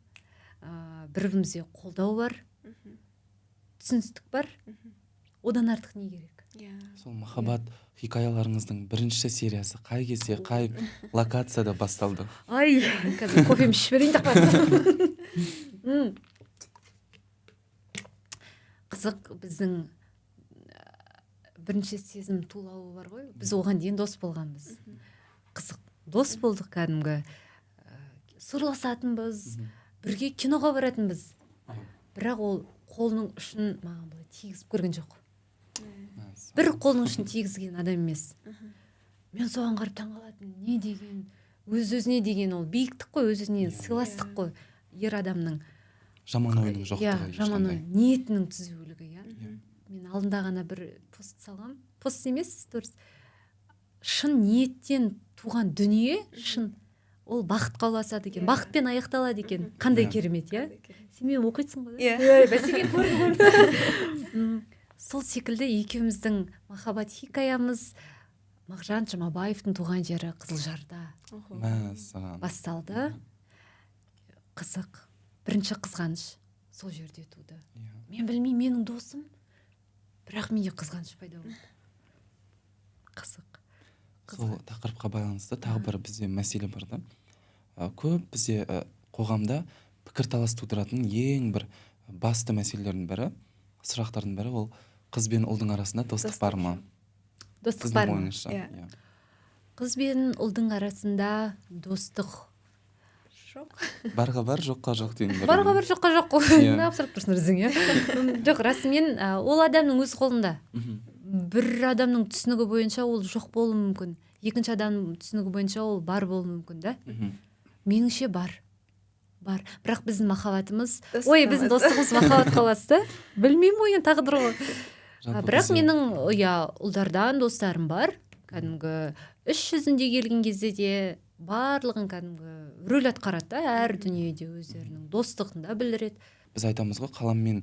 бір-бірімізге қолдау бар, түсіністік бар. Одан артық не керек?
Сол махаббат хикаяларыңыздың бірінші сериясы қай кезде, қай локацияда басталды?
Ай, қазір кофем ішіп берейін тақпасам. Қызық, біздің бірінші сезім тулауы бар ғой. Біз оған дейін дос болғанбыз. Қызық, дос болдық кәдімгі. Сұрласатынбыз, бірге киноға баратынбыз. Бірақ ол қолының ұшын маған былай тигізіп көрген жоқ. Бір қолының ұшын тигізген адам емес. Мен соған қарап таңғалатын, не деген, өз-өзіне деген ол биіктік қой, өз-өзіне сыйластық қой. Ер адамның
Жаман ойының жоқтығы.
Жаман ой, ниетінің түзулігі, иә. Мен алдында ғана бір пост салғам. Пост емес, сторис. Шын ниеттен туған дүние, шын ол бақытқа ұласады екен, бақытпен аяқталады екен. Қандай керемет, иә? Сен мен оқитсың ғой.
Иә.
Бәсеке көрдім. Сол секілді екеуміздің махаббат хикаямыз Мағжан Жұмабаевтың туған жері Қызылжарда басталды. Қызық. Бірінші қызғаныш сол жерде туды. Мен білмеймін, менің досым, бірақ менде қызғаныш пайда болды. Қызық.
Сол тақырыпқа байланысты тағы бір бізде мәселе бар да. Көп бізде қоғамда пікірталас тудыратын ең бір басты мәселелердің бірі, сұрақтардың бірі ол қыз бен ұлдың арасында достық бар ма?
Достық бар ма?
Қыз
бен ұлдың арасында достық
жоқ.
Барға бар, жоққа жоқ деген бір.
Барға бар, жоққа жоқ. Не абсурд тұрсың өзің, иә? Жоқ, расымен ол адамның өз қолында. Бір адамның түсінігі бойынша ол жоқ болуы мүмкін. Екінші адамның түсінігі бойынша ол бар болуы мүмкін, да? Меніңше бар. Бірақ біздің махаббатымыз, біздің достығымыз махаббат қаласы. Білмеймін ойын тағдыр ғой. Бірақ менің ұлдардан достарым бар. Кәдімгі іс жүзінде келген кезде де барлығын кәдімгі рөл атқарады, әр дүниеде өздерінің достығында білдіреді.
Біз айтамыз ғой, қалам мен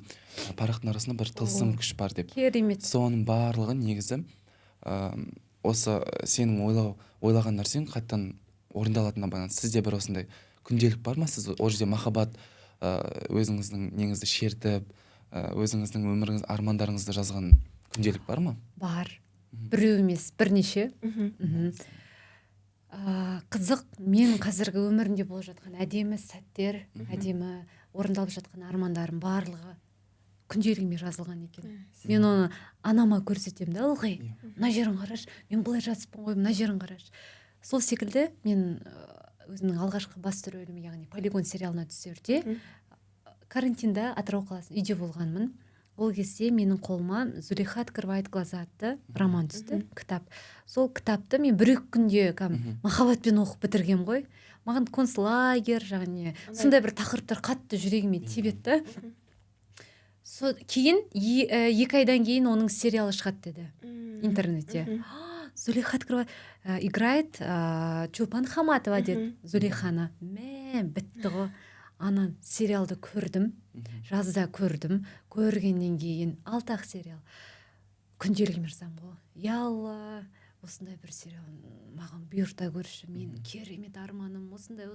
парақтың арасында бір тылсым күш бар деп.
Керемет.
Соның барлығы негізі осы сенің ойлаған нәрсең қайттан орындалатынына байланысты. Сізде бір осындай күнделік бар ма? Сіз ол жерде махаббат өзіңіздің неңізді шертіп, өзіңіздің өміріңіз, армандарыңызды жазған күнделік бар ма?
Бар. Біреу емес, бірнеше. Қызық, мен қазіргі өмірімде болып жатқан әдемі сәттер, әдемі орындалып жатқан армандарым барлығы күнделігіме жазылған екен. Мен оны анама көрсетемін да, ылғи, мына жерін қараш, мен былай жазыппын ғой, мына жерін қараш. Сол секілді мен өзімнің алғашқы басты рөлім, яғни Полигон сериалына түсерде карантинда Атырау қаласында үйде болғанмын. Ол кезде менің қолыма Зулейха открывает глаза атты роман түсті, кітап. Сол кітапты мен 1-2 күнде махаббатпен оқып бітіргем ғой. Маған концлагер, және сондай бір тақырыптар қатты жүрегіме тебетті. Кейін 2 айдан кейін оның сериалы шығады деді интернетте. Зулейха играет Чулпан Хаматова деді Зулейханы. Бітті ғой. Ана сериалды көрдім, жазда көрдім, көргеннен кейін 6 сериал. Күнделігіме жазамын ғой. Ялла, осындай бір сериал маған бұйырта көрші, мен керемет арманым осындай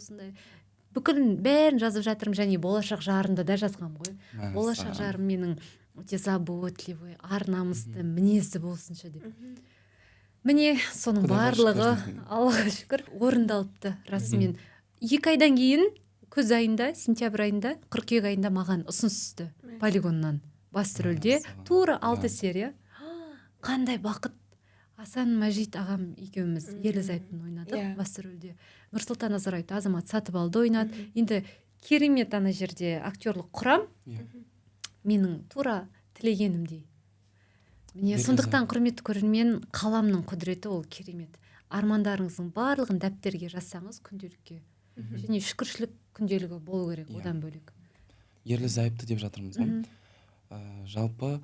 бүкілін бәрін жазып жатырмын, және болашақ жарында да жазғам ғой. Болашақ жарым менің өте заботливый, ар намысты, мінезді болсыншы деп. Міне соның барлығы Аллаға шүкір орындалыпты расымен. 2 айдан кейін күз айында, сентябрь айында, қыркүйек айында маған ұсыныс түсті Полигоннан басты рөлде тура 6 серия. Қандай бақыт! Асан Мәжит ағам екеуміз Ерлі-Зайыптың ойнадық басты рөлде. Нұрсұлтан Назарбаев Азамат Сатыбалды ойнады. Енді керемет ана жерде актерлық құрам менің тура тілегенімдей. Міне сондықтан құрметті көрермен, қаламның құдіреті ол керемет. Армандарыңыздың барлығын дәптерге жазсаңыз күнделікке. Және шүкіршілік күнделігі болу керек одан бөлек.
Ерлі-Зайыпты деп жатырмыз ғой. Жалпы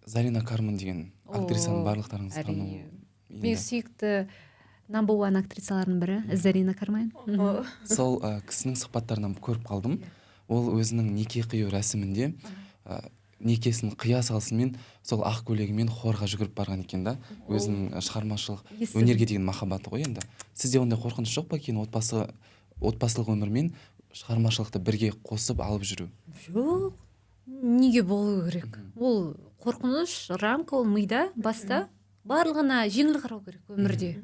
Зарина Карман деген актрисаның барлықтарыңыз тануы.
Мен сүйікті number one актрисалардың бірі Зарина Карман.
Сол кісінің сұхбаттарынан көріп қалдым. Ол өзінің неке қию рәсімінде некесін қия салысымен сол ақ көйлегімен хорға жүгіріп барған екен да. Өзінің шығармашылық өнерге деген махаббаты ғой енді. Сізде ондай қорқыныш жоқ па екен отбасылық өмірмен шығармашылықты бірге қосып алып жүру?
Жоқ. Неге болу керек? Ол қорқыныш, рамка ол мида, баста. Барлығына жеңіл қарау керек өмірде.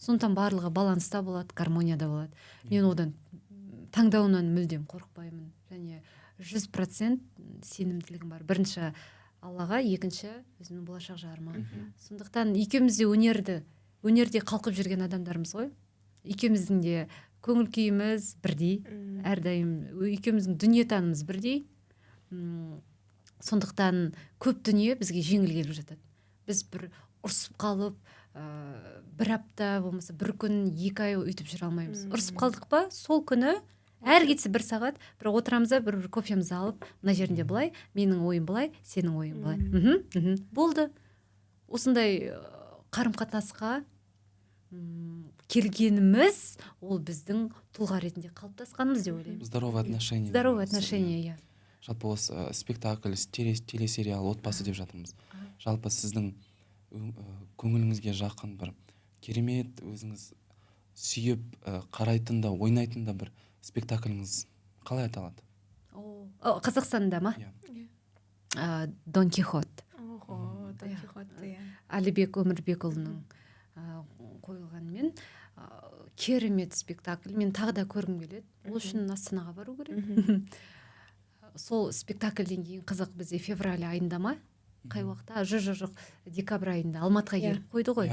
Сондықтан барлығы баланста болады, гармонияда болады. Мен одан таңдауынан мүлдем қорықпаймын. Және 100% сенімділігім бар. Бірінші Аллаға, екінші өзімнің болашақ жарыма. Сондықтан екеуміз де өнерде қалқып жүрген адамдармыз ғой. Екеуміздің де көңіл күйіміз бірдей, әрдайым екеуміздің дүниетанымыз бірдей. Сондықтан көп дүние бізге жеңіл келіп жатады. Біз бір ұрсып қалып, бір апта болмаса бір күн, 2 ай өйтіп жүре алмаймыз. Ұрсып қалдық па, сол күні әр кетсе 1 сағат, бір отырамыз да бір кофемізді алып, мына жерінде былай, менің ойым былай, сенің ойың былай. Болды. Осындай қарым-қатынасқа келгеніміз ол біздің тұлға ретінде қалыптасқанымыз деп ойлаймын.
Здоровое отношение.
Иә.
Жалпы осы спектакль, телесериал, отбасы деп жатырмыз. Жалпы сіздің көңіліңізге жақын бір керемет өзіңіз сүйіп қарайтын да ойнайтын да бір спектакліңіз қалай аталады?
Қазақстанда ма? Дон Кихот. Әлібек Өмірбекұлының қойылғанымен керемет спектакль. Мен тағы да көргім келеді. Ол үшін Астанаға бару керек. Сол спектакльден кейін қызық бізде февраль айында ма? Қай уақытта? Жоқ, декабрь айында Алматыға келіп қойды ғой.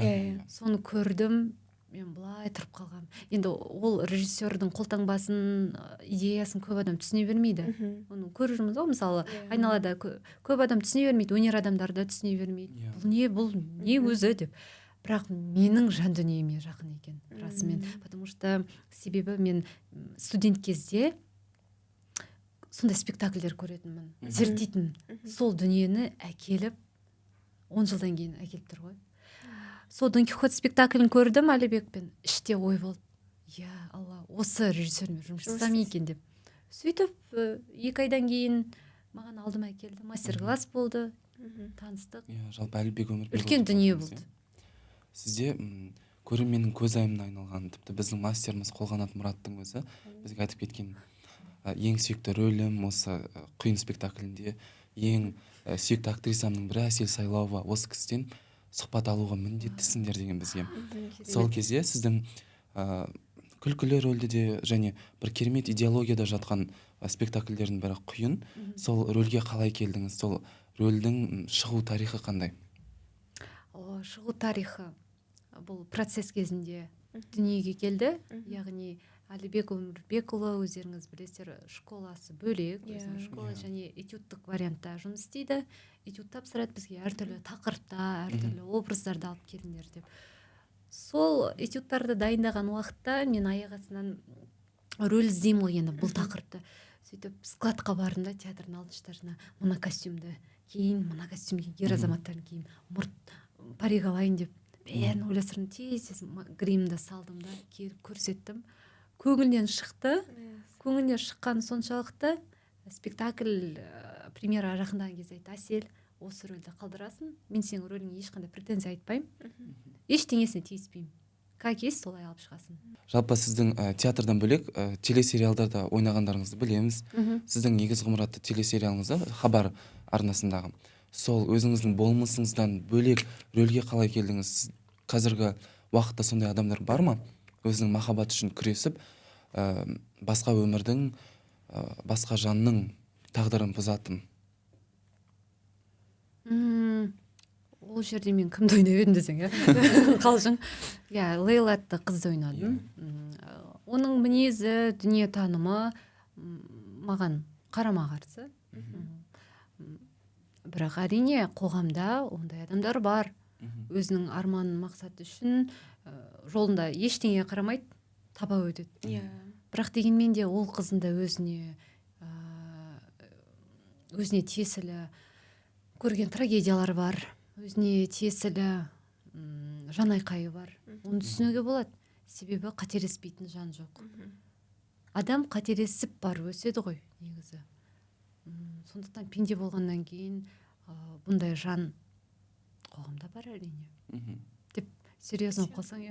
Соны көрдім, мен былай тұрып қалғам. Енді ол режиссердің қолтаңбасын, идеясын көп адам түсіне бермейді. Оны көріп жүрміз ғой, мысалы, айналада көп адам түсіне бермейді, өнер адамдары да түсіне бермейді. Бұл не өзі деп. Бірақ менің жан дүниеме жақын екен, расымен. Потому что себебі мен студент кезде сондай спектакльдер көретінмін, зерттейтін. Сол дүниені әкеліп 10 жылдан кейін әкеліп тұр ғой. Сол Дон Кихот спектаклін көрдім Әлібекпен, іште ой болды. Я Алла, осы режиссермен жұмыс жасасам екен деп. Сөйтіп 2 айдан кейін маған алдыма келді, мастер-класс болды, таныстық.
Жалпы Әлібек Өмірбек
үлкен дүние болды.
Сізде көрерменнің көз айымына айналған, тіпті біздің мастеріміз Қолғанат Мұраттың өзі бізге айтып кеткен ең сүйікті рөлім осы құйын спектаклінде, ең сүйікті актрисамның бірі Әсел Сайлауова, осы кісіден сұхбат алуға міндеттісіңдер деген бізге. Сол кезде сіздің күлкілі рөлде де және бір керемет идеологияда жатқан спектакльдердің бірі құйын. Сол рөлге қалай келдіңіз? Сол рөлдің шығу тарихы қандай?
Шығу тарихы бұл процесс кезінде дүниеге келді. Яғни Әлібек Өмірбекұлы, өздеріңіз білесіздер, школасы бөлек, школа және этюдтық вариантта жұмыс істейді. Этюд тапсырады бізге әртүрлі тақырыпта, әртүрлі образдарды алып келіңдер деп. Сол этюдтарды дайындаған уақытта мен аяқ астынан рөл іздеймін ғой енді бұл тақырыпты. Сөйтіп складқа бардым да, театрдың алтыншы этажына, мына костюмді кейін, мына костюмге ер азаматтарын кейін, мұрт парик алайын деп бәрін ойластырдым, тез гримді салдым да, келіп көрсеттім. Көңілден шықты. Көңілден шыққан соншалықты спектакль премьера жақындаған кезде айтты: Әсел, осы рөлді қалдырасың, мен сенің рөліңе ешқандай претензия айтпаймын, ештеңесіне тиіспеймін, как есть солай алып шығасың.
Жалпы сіздің театрдан бөлек телесериалдарда ойнағандарыңызды білеміз. Сіздің егіз ғұмыр атты телесериалыңызда хабар арнасындағы сол өзіңіздің болмысыңыздан бөлек рөлге қалай келдіңіз? Сіз қазіргі уақытта сондай адамдар бар ма? Өзінің махаббат үшін күресіп, басқа өмірдің, басқа жанның тағдырын бұзатын.
Ол жерде мен кімді ойнап едім десең, қалжың. Лейла атты қызды ойнадым. Оның мінезі, дүниетанымы маған қарама қарсы. Бірақ әрине қоғамда ондай адамдар бар. Өзінің арманын, мақсаты үшін жолында ештеңеге қарамайды, таба өтеді. Бірақ дегенмен де ол қызында өзіне тиесілі көрген трагедиялар бар, өзіне тиесілі жан айқайы бар. Оны түсінуге болады. Себебі қателеспейтін жан жоқ. Адам қателесіп бар өседі ғой негізі. Сондықтан пенде болғаннан кейін бұндай жан қоғамда бар әрине. Деп серьезно қосаң.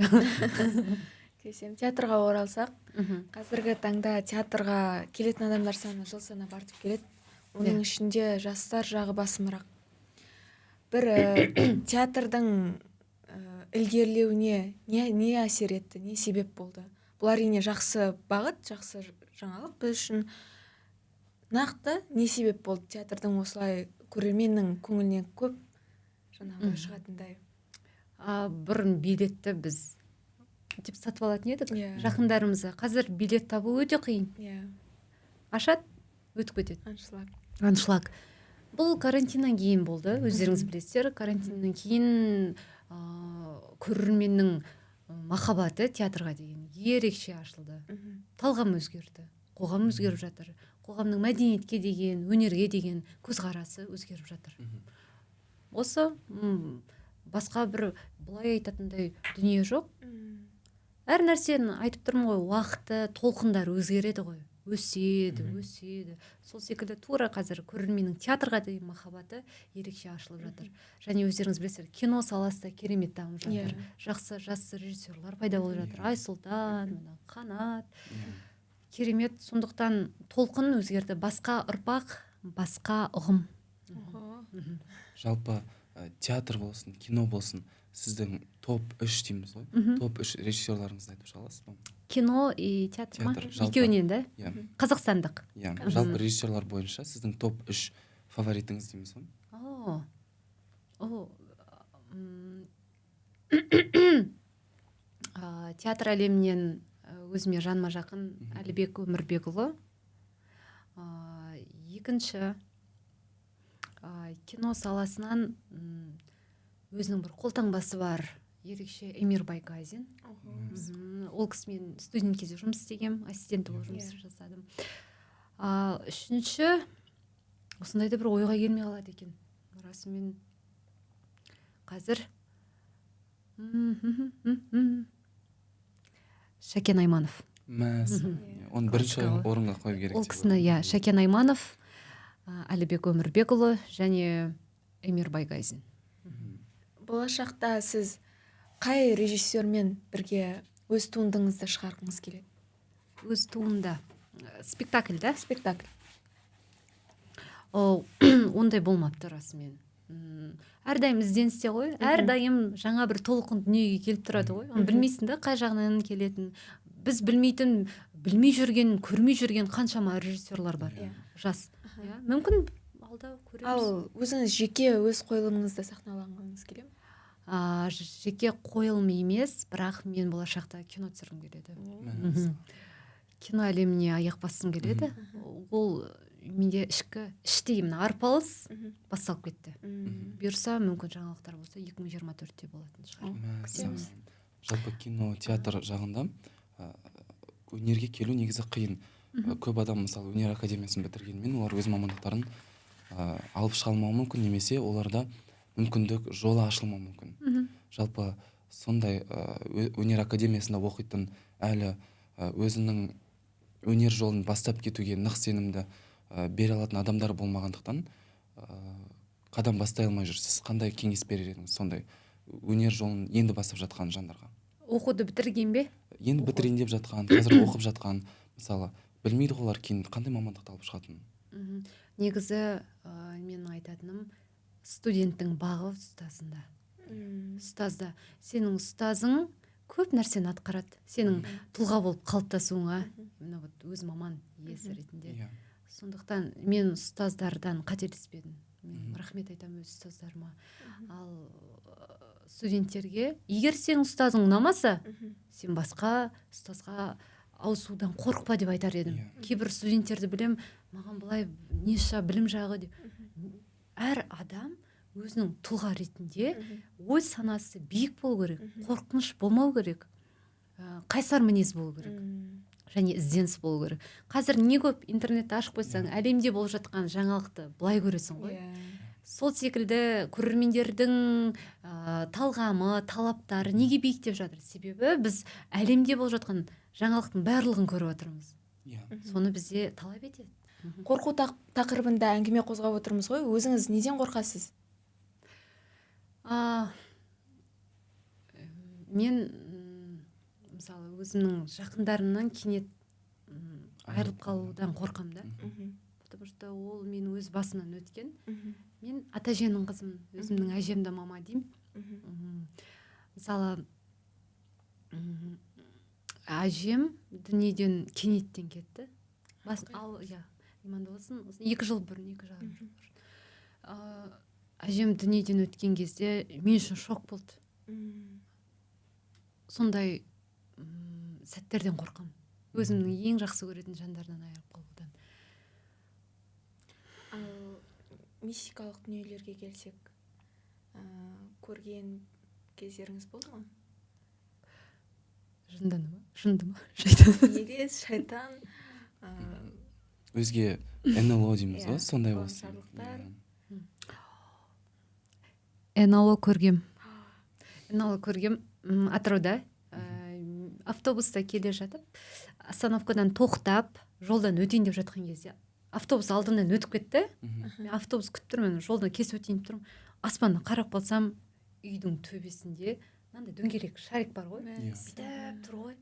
Келсем, театрға оралсақ, қазіргі таңда театрға келетін адамдар саны жыл санап артып келеді. Оның ішінде жастар жағы басымырақ. Бір театрдың ілгерілеуіне не әсер етті, не себеп болды? Бұл әрине жақсы бағыт, жақсы жаңалық біз үшін. Нақты не себеп болды театрдың осылай көрерменнің көңіліне көп жаңағы шығатындай?
Бұрын билетті біз деп сатып алатын едік, жақындарымызға. Қазір билет табу өте қиын. Ашады, өтіп кетеді. Аншлаг. Бұл карантиннан кейін болды, өздеріңіз білесіздер. Карантиннан кейін көрерменнің махаббаты театрға деген ерекше ашылды. Талғам өзгерді, қоғам өзгеріп жатыр. Қоғамның мәдениетке деген, өнерге деген көзқарасы өзгеріп жатыр. Осы басқа бір бұлай айтатындай дүние жоқ. Әр нәрсені айтып тұрмын ғой, уақыты, толқындар өзгереді ғой. Өседі. Сол секілді тура қазір көрерменнің театрға деген махаббаты ерекше ашылып жатыр. Және өздеріңіз білесіздер, кино саласы да керемет дамып жатыр. Жақсы жас режиссерлар пайда болып жатыр. Айсұлтан, Қанат. Керемет. Сондықтан толқын өзгерді. Басқа ұрпақ, басқа ұғым.
Жалпы театр болсын, кино болсын, сіздің топ 3 дейміз ғой. Топ 3 режиссерларыңызды айтып шығасыз ба?
Кино и театр ма? Екеуінен де? Қазақстандық.
Жалпы режиссерлар бойынша сіздің топ 3 фаворитіңіз дейміз ғой?
Театр әлемінен өзіме жаныма жақын Әлібек Өмірбекұлы. Екінші, кино саласынан өзінің бір қолтаңбасы бар ерекше Эмир Байгазин. Ол кісімен студент кезде жұмыс істегем, ассистенті болып жұмыс жасадым. Үшінші, осындайда бір ойға келмей қалады екен. Расымен қазір Шәкен Айманов.
Оны бірінші орынға қойып керек.
Ол кісіні, Шәкен Айманов, Әлібек Өмірбекұлы және Эмир Байгазин.
Болашақта сіз қай режиссермен бірге өз туындыңызды шығарғыңыз келеді?
Өз туынды. Спектакль, да?
Спектакль.
Ондай болмапты расымен. Әрдайым ізденісте ғой, әрдайым жаңа бір толқын дүниеге келіп тұрады ғой. Оны білмейсің да, қай жағынан келетін. Біз білмей жүрген, көрмей жүрген қаншама режиссерлар бар. Жас. Мүмкін алда көреміз.
Ал өзіңіз жеке өз қойылымыңызды сахналанғыңыз келе ме?
Жеке қойылым емес, бірақ мен болашақта кино түсіргім келеді. Кино әлеміне аяқ басқым келеді. Ол менде іштей арпалыс басталып кетті. Бұйырса, мүмкін жаңалықтар болса 2024-те болатын шығар.
Жалпы кино, театр жағында өнерге келу негізі қиын. Көп адам мысалы өнер академиясын бітіргенмен олар өз мамандықтарын алып шыға алмауы мүмкін, немесе оларда мүмкіндік жолы ашылмауы мүмкін. Жалпы сондай өнер академиясында оқитын әлі өзінің өнер жолын бастап кетуге нық сенімді бере алатын адамдар болмағандықтан қадам бастай алмай жүр, сіз қандай кеңес берер едіңіз сондай өнер жолын енді басып жатқан жандарға?
Оқуды бітірген бе?
Енді бітірейін деп жатқан, қазір оқып жатқан, мысалы білмейді ғой олар кейін қандай мамандықты алып шығатынын.
Негізі менің айтатыным, студенттің бағы ұстазында. Ұстазда сенің ұстазың көп нәрсені атқарады, сенің тұлға болып қалыптасуыңа, мына вот өз маман иесі ретінде.
Иә.
Сондықтан мен ұстаздардан қателеспедім. Мен рахмет айтамын өз ұстаздарыма. Ал студенттерге, егер сенің ұстазың ұнамаса, сен басқа ұстазға ауысудан қорықпа деп айтар едім. Кейбір студенттерді білем, маған былай неше білім жағы деп. Әр адам өзінің тұлға ретінде ой санасы биік болу керек, қорқыныш болмау керек, қайсар мінез болу керек, және ізденіс болу керек. Қазір не көп интернетті ашып қойсаң, әлемде болып жатқан жаңалықты былай көресің ғой. Сол секілді көрермендердің талғамы, талаптары неге биік деп жатыр? Себебі біз әлемде болып жатқан жаңалықтың барлығын көріп отырмыз. Соны бізде талап етеді.
Қорқу тақырыбында әңгіме қозғап отырмыз ғой. Өзіңіз неден қорқасыз?
Мен мысалы өзімнің жақындарымнан кенет айырылып қалудан қорқам да. Потому что ол менің өз басымнан өткен. Мен ата-әженің қызымын, өзімнің әжемді мама деймін. Мысалы әжем дүниеден кенеттен кетті. Иманды болсын, 2 жыл бұрын, 2 жарым жыл бұрын. Әжем дүниеден өткен кезде мен үшін шок болды. Сондай сәттерден қорқам. Өзімнің ең жақсы көретін жандардан айырылып қалудан.
Ал мистикалық дүниелерге келсек, көрген кездеріңіз болды ма?
Жынды ма? Шайтан.
Елес, шайтан.
Өзге НЛО дейміз ғой, сондай болсын.
НЛО көргем. Атырауда автобуста келе жатып, остановкадан тоқтап, жолдан өтейін деп жатқан кезде автобус алдынан өтіп кетті. Мен автобус күтіп тұрмын, жолдан кесіп өтейін деп тұрмын. Аспаннан қарап қалсам, үйдің төбесінде мынандай дөңгелек шарик бар ғой. Бүйтіп тұр ғой.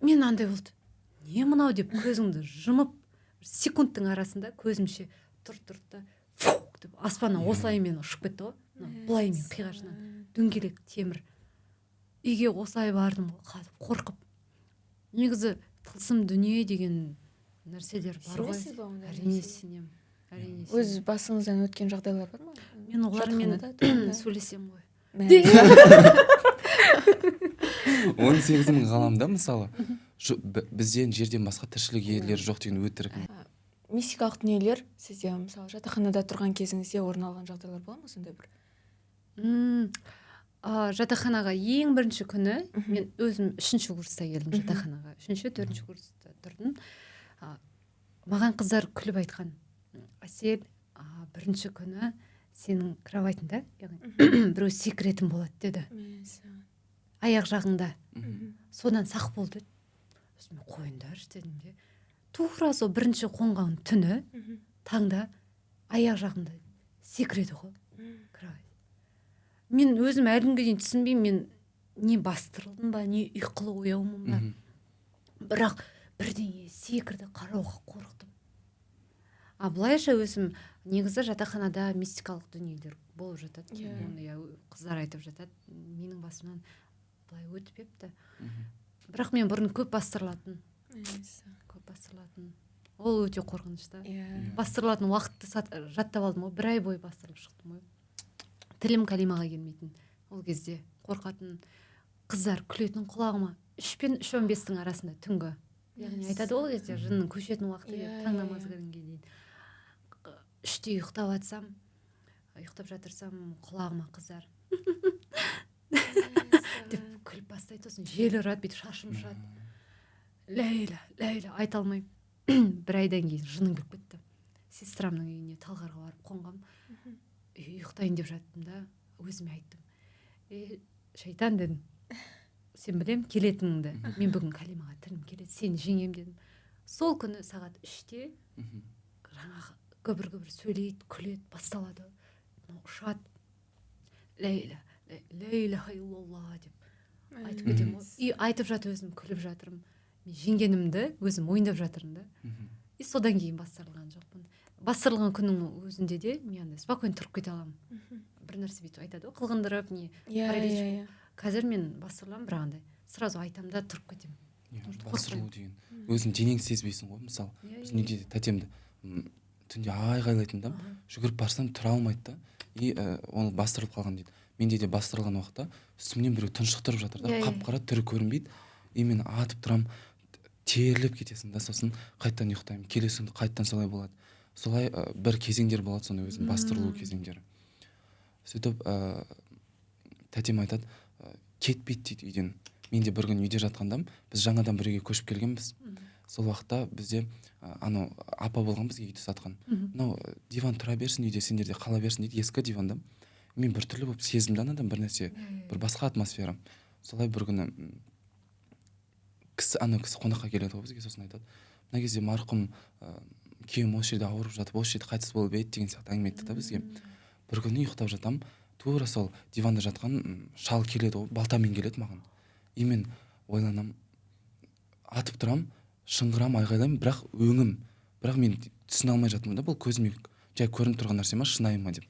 Мен андай болды. Не мынау деп көзімді жұмып, секундтың арасында көзімше тұрды да, фук деп аспаннан осылай мен ұшып кетті ғой. Былай мен қиғашынан дөңгелек темір. Үйге осылай бардым, қорқып. Негізі тылсым дүние деген нәрселер бар ғой. Әрине сенемін.
Өз басыңыздан өткен жағдайлар бар ма?
Мен олармен сөйлесем ғой.
18 мың ғаламда мысалы бізден жерден басқа тіршілік иелері жоқ деген өтірік.
Мистикалық дүниелер сізде мысалы жатақханада тұрған кезіңізде орын алған жағдайлар бола ма сондай бір?
Жатақханаға ең бірінші күні мен өзім 3-ші курста келдім жатақханаға. 3-ші, 4-ші курста тұрдым. Маған қыздар күліп айтқан: "Әсел, бірінші күні сенің кроватыңда біреу секретім болады" деді. Аяқ жағыңда. Содан сақ бол деді. Өзіме қойыңдаршы дедім де. Тура сол бірінші қонған түні таңда аяқ жағымда секреті ғой. Мен өзім әлімге дейін түсінбеймін, мен не бастырылдым ба, не ұйқылы ояумын ба. Бірақ бірдеңе секірді, қарауға қорықтым. Былайша өзім негізі жатақханада мистикалық дүниелер болып жатады. Қыздар айтып жатады, менің басымнан былай өтіп епті. Бірақ мен бұрын көп бастырылатын. Ол өте қорқынышты. Бастырылатын уақытты жаттап алдым ғой, 1 ай бойы бастырылып шықтым ғой. Тілім калимаға келмейтін. Ол кезде қорқатын, қыздар күлетін құлағыма 3 пен 3:15-тің арасында түнгі. Яғни айтады ол кезде жынның көшетін уақыты деп, таң намазы кіргенге дейін. 3-те ұйықтап жатырсам, құлағыма қыздар деп күліп бастайды, сосын жел ұрады, бүйтіп шашым ұшады. Ләйла айта алмаймын. 1 айдан кейін жыным келіп кетті. Сестрамның үйіне Талғарға барып қонғам. Ұйықтайын деп жаттым да, өзіме айттым: "Шайтан" дедім. "Сен білем келетініңді. Мен бүгін калимаға тілім келеді, сені жеңем" дедім. Сол күні сағат 3-те жаңағы гүбір сөйлейді, күледі, басталады, ұшады, ля иляха иллалла деп айтып кетемін ғой. И айтып жатып өзім күліп жатырмын. Мен жеңгенімді өзім мойындап жатырмын да. И содан кейін бастырылған жоқпын. Бастырылған күннің өзінде де мен андай спокойно тұрып кете аламын. Бір нәрсе бүйтіп айтады ғой, қылғындырып не.
Иә.
Қазір мен бастырыламын, бірақ андай сразу айтамын да тұрып кетемін.
Бастырылу деген өзің денең сезбейсің ғой. Мысалы біздің үйде тәтемді түнде айғайлайтын да, жүгіріп барсам тұра алмайды да, и ол бастырылып қалған дейді. Менде де бастырылған уақытта үстімнен біреу тұншықтырып жатыр да, қап-қара түрі көрінбейді, и мен атып тұрам, теріліп кетесің да, сосын қайттан ұйықтаймын, келесі күні қайттан солай болады. Солай бір кезеңдер болады, сондай өзім бастырылу кезеңдері. Сөйтіп тәтем айтады, кетпейді дейді үйден. Мен де бір күн үйде жатқандам, біз жаңадан бір үйге көшіп келгенбіз. Сол уақытта бізде анау апа болған, бізге үйді сатқан. Мынау диван тұра берсін үйде, сендерде қала берсін дейді, ескі диванда. Мен біртүрлі болып сезімді анадан бір нәрсе, бір басқа атмосфера. Солай бір күні кісі қонаққа келеді ғой бізге, сосын айтады, мына кезде марқұм күйеуім осы жерде ауырып жатып, осы жерде қайтыс болып еді деген сияқты әңгіме айтты да бізге. Бір күні ұйықтап жатам, тура сол диванда жатқан шал келеді ғой, балтамен келеді маған. И мен ойланам, атып тұрам, шыңғырам, айғайлаймын, бірақ мен түсіне алмай жатырмын да, бұл көзіме жай көрініп тұрған нәрсе ма, шынайы ма деп.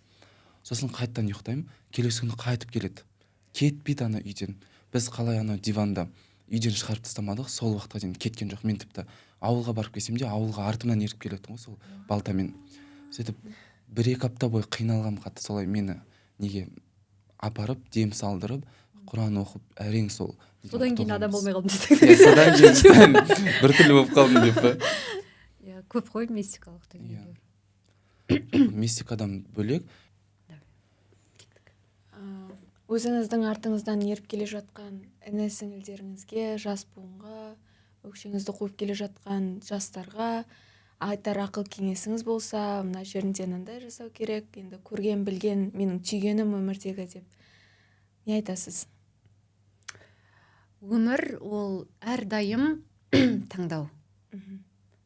Сосын қайттан ұйықтаймын, келесі күні қайтып келеді. Кетпейді ана үйден. Біз қалай ана диванда үйден шығарып тастамадық, сол уақытқа дейін кеткен жоқ. Мен тіпті ауылға барып келсем де, ауылға артымнан еріп келеді ғой сол балтамен. Сөйтіп 1-2 апта бойы қиналғам қатты, солай мені неге апарып, дем салдырып, Құран оқып, әрең сол.
Содан кейін адам болмай қалдым
десең. Содан кейін біртүрлі болып қалдым деп па.
Көп қой мистикалық дүниелер.
Мистикадан бөлек өзіңіздің артыңыздан еріп келе жатқан іні сіңілдеріңізге, жас буынға, өкшеңізді қуып келе жатқан жастарға айтар ақыл кеңесіңіз болса, мына жерінде мынандай жасау керек, енді көрген білген менің түйгенім өмірдегі деп не айтасыз?
Өмір ол әрдайым таңдау.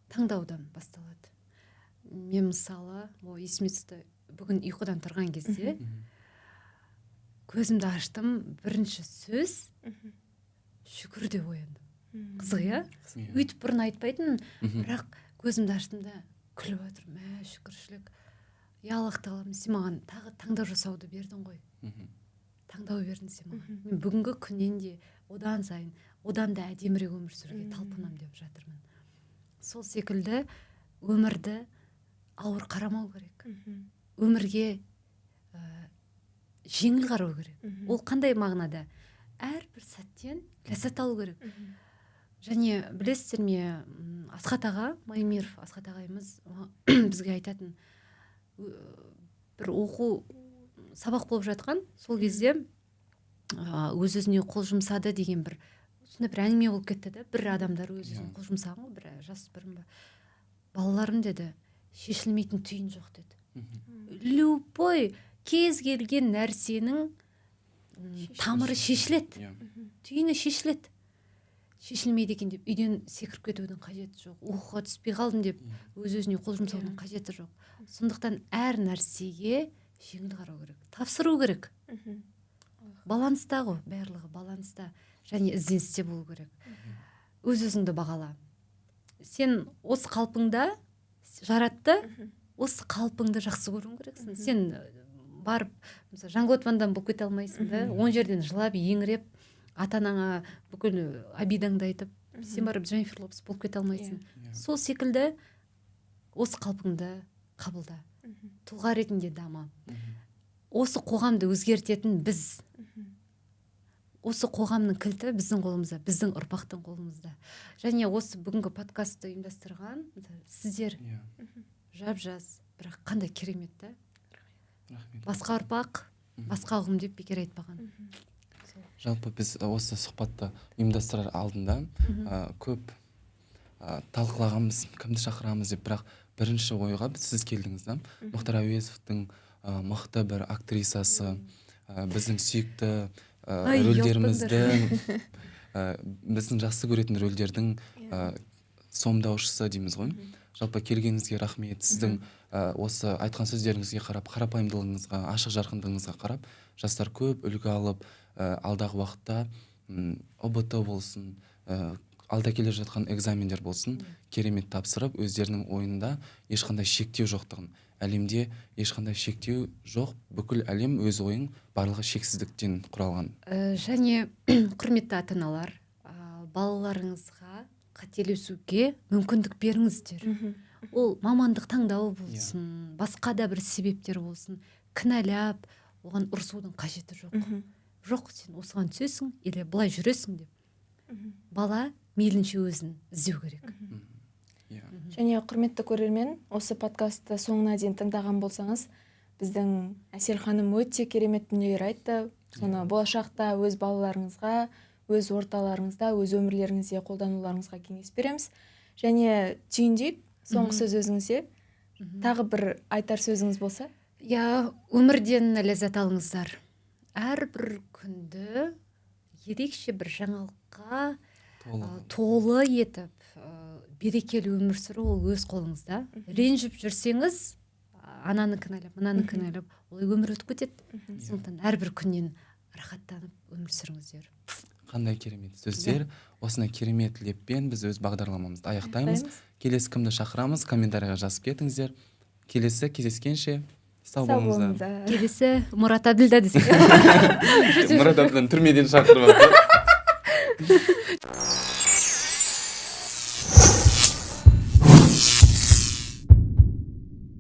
Таңдаудан басталады. Мен мысалы, есіме түсті, бүгін ұйқыдан тұрған кезде көзімді аштым, бірінші сөз шүкір деп ояндым. Қызық, иә? Өйтіп бұрын айтпайтын, бірақ көзімді аштым да күліп отырмын. Шүкіршілік. Аллах тағала, сен маған тағы таңдау жасауды бердің ғой. Таңдау бердің сен маған. Мен бүгінгі күннен де одан сайын, одан да әдемірек өмір сүруге талпынам деп жатырмын. Сол секілді өмірді ауыр қарамау керек. Өмірге жеңіл қарау керек. Ол қандай мағынада? Әрбір сәттен ләззат алу керек. Және білесіздер ме, Асхат аға, Маймиров Асхат ағайымыз бізге айтатын, бір оқу сабақ болып жатқан, сол кезде өз-өзіне қол жұмсады деген бір әңгіме болып кетті да, бір адамдар өз-өзіне қол жұмсаған ғой, бір жасөспірім ба. Балаларым деді, шешілмейтін түйін жоқ деді. Любой кез келген нәрсенің тамыры шешіледі. Түйіні шешіледі. Шешілмейді екен деп үйден секіріп кетудің қажеті жоқ. Оқуға түспей қалдым деп өз-өзіне қол жұмсаудың қажеті жоқ. Сондықтан әр нәрсеге жеңіл қарау керек. Тапсыру керек. Баланста ғой, барлығы баланста. Және ізденісте болу керек. Өз-өзіңді бағала. Сен осы қалпыңда жаратты, осы қалпыңды жақсы көруің керексің. Сен барып, мысалы, Жанглотвандан болып кете алмайсың да, 10 жерден жылап, еңіреп, ата-анаңа бүкіл обидаңды айтып, сен барып Дженнифер Лопес болып кете алмайсың. Сол секілді осы қалпыңды қабылда. Тұлға ретінде дама. Осы қоғамды өзгертетін біз. Осы қоғамның кілті біздің қолымызда, біздің ұрпақтың қолымызда. Және осы бүгінгі подкастты ұйымдастырған сіздер жап-жас, бірақ қандай керемет та. Басқа ұрпақ, басқа ұғым деп бекер айтпаған.
Жалпы біз осы сұхбатты ұйымдастырар алдында көп талқылағанбыз, кімді шақырамыз деп, бірақ бірінші ойға сіз келдіңіз да. Мұхтар Әуезовтың мықты бір актрисасы, біздің сүйікті рөлдерімізді, біздің жақсы көретін рөлдердің сомдаушысы дейміз ғой. Жалпы келгеніңізге рахмет. Сіздің осы айтқан сөздеріңізге қарап, қарапайымдылығыңызға, ашық жарқындығыңызға қарап, жастар көп үлгі алып, алдағы уақытта ОБТ болсын, алда келе жатқан экзамендер болсын, керемет тапсырып, өздерінің ойында ешқандай шектеу жоқтығын, әлемде ешқандай шектеу жоқ, бүкіл әлем өз ойын барлығы шексіздіктен құралған.
Және құрметті ата-аналар, балаларыңызға қателесуге мүмкіндік беріңіздер. Ол мамандық таңдауы болсын, басқа да бір себептер болсын, кінәлап, оған ұрсудың қажеті жоқ. Жоқ, сен осыған түсесің, или былай жүресің деп. Бала мейлінше өзін іздеу керек.
Және құрметті көрермен, осы подкастты соңына дейін тыңдаған болсаңыз, біздің Әсел ханым өте керемет дүниелер айтты. Соны болашақта өз балаларыңызға, өз орталарыңызда, өз өмірлеріңізде қолдануларыңызға кеңес береміз. Және түйіндейік, соңғы сөз өзіңізде. Тағы бір айтар сөзіңіз болса?
Өмірден ләззат алыңыздар. Әрбір күнді ерекше бір жаңалыққа толы етіп, берекелі өмір сүру ол өз қолыңызда. Ренжіп жүрсеңіз, ананы кінәлап, мынаны кінәлап, олай өмір өтіп кетеді. Сондықтан әрбір күннен рахаттанып өмір сүріңіздер.
Қандай керемет сөздер. Осындай керемет леппен біз өз бағдарламамызды аяқтаймыз. Келесі кімді шақырамыз, комментарийға жазып кетіңіздер. Келесі кездескенше сау болыңыздар.
Келесі Мұрат Әбділда десек.
Мұрат Әбділданы түрмеден шақырып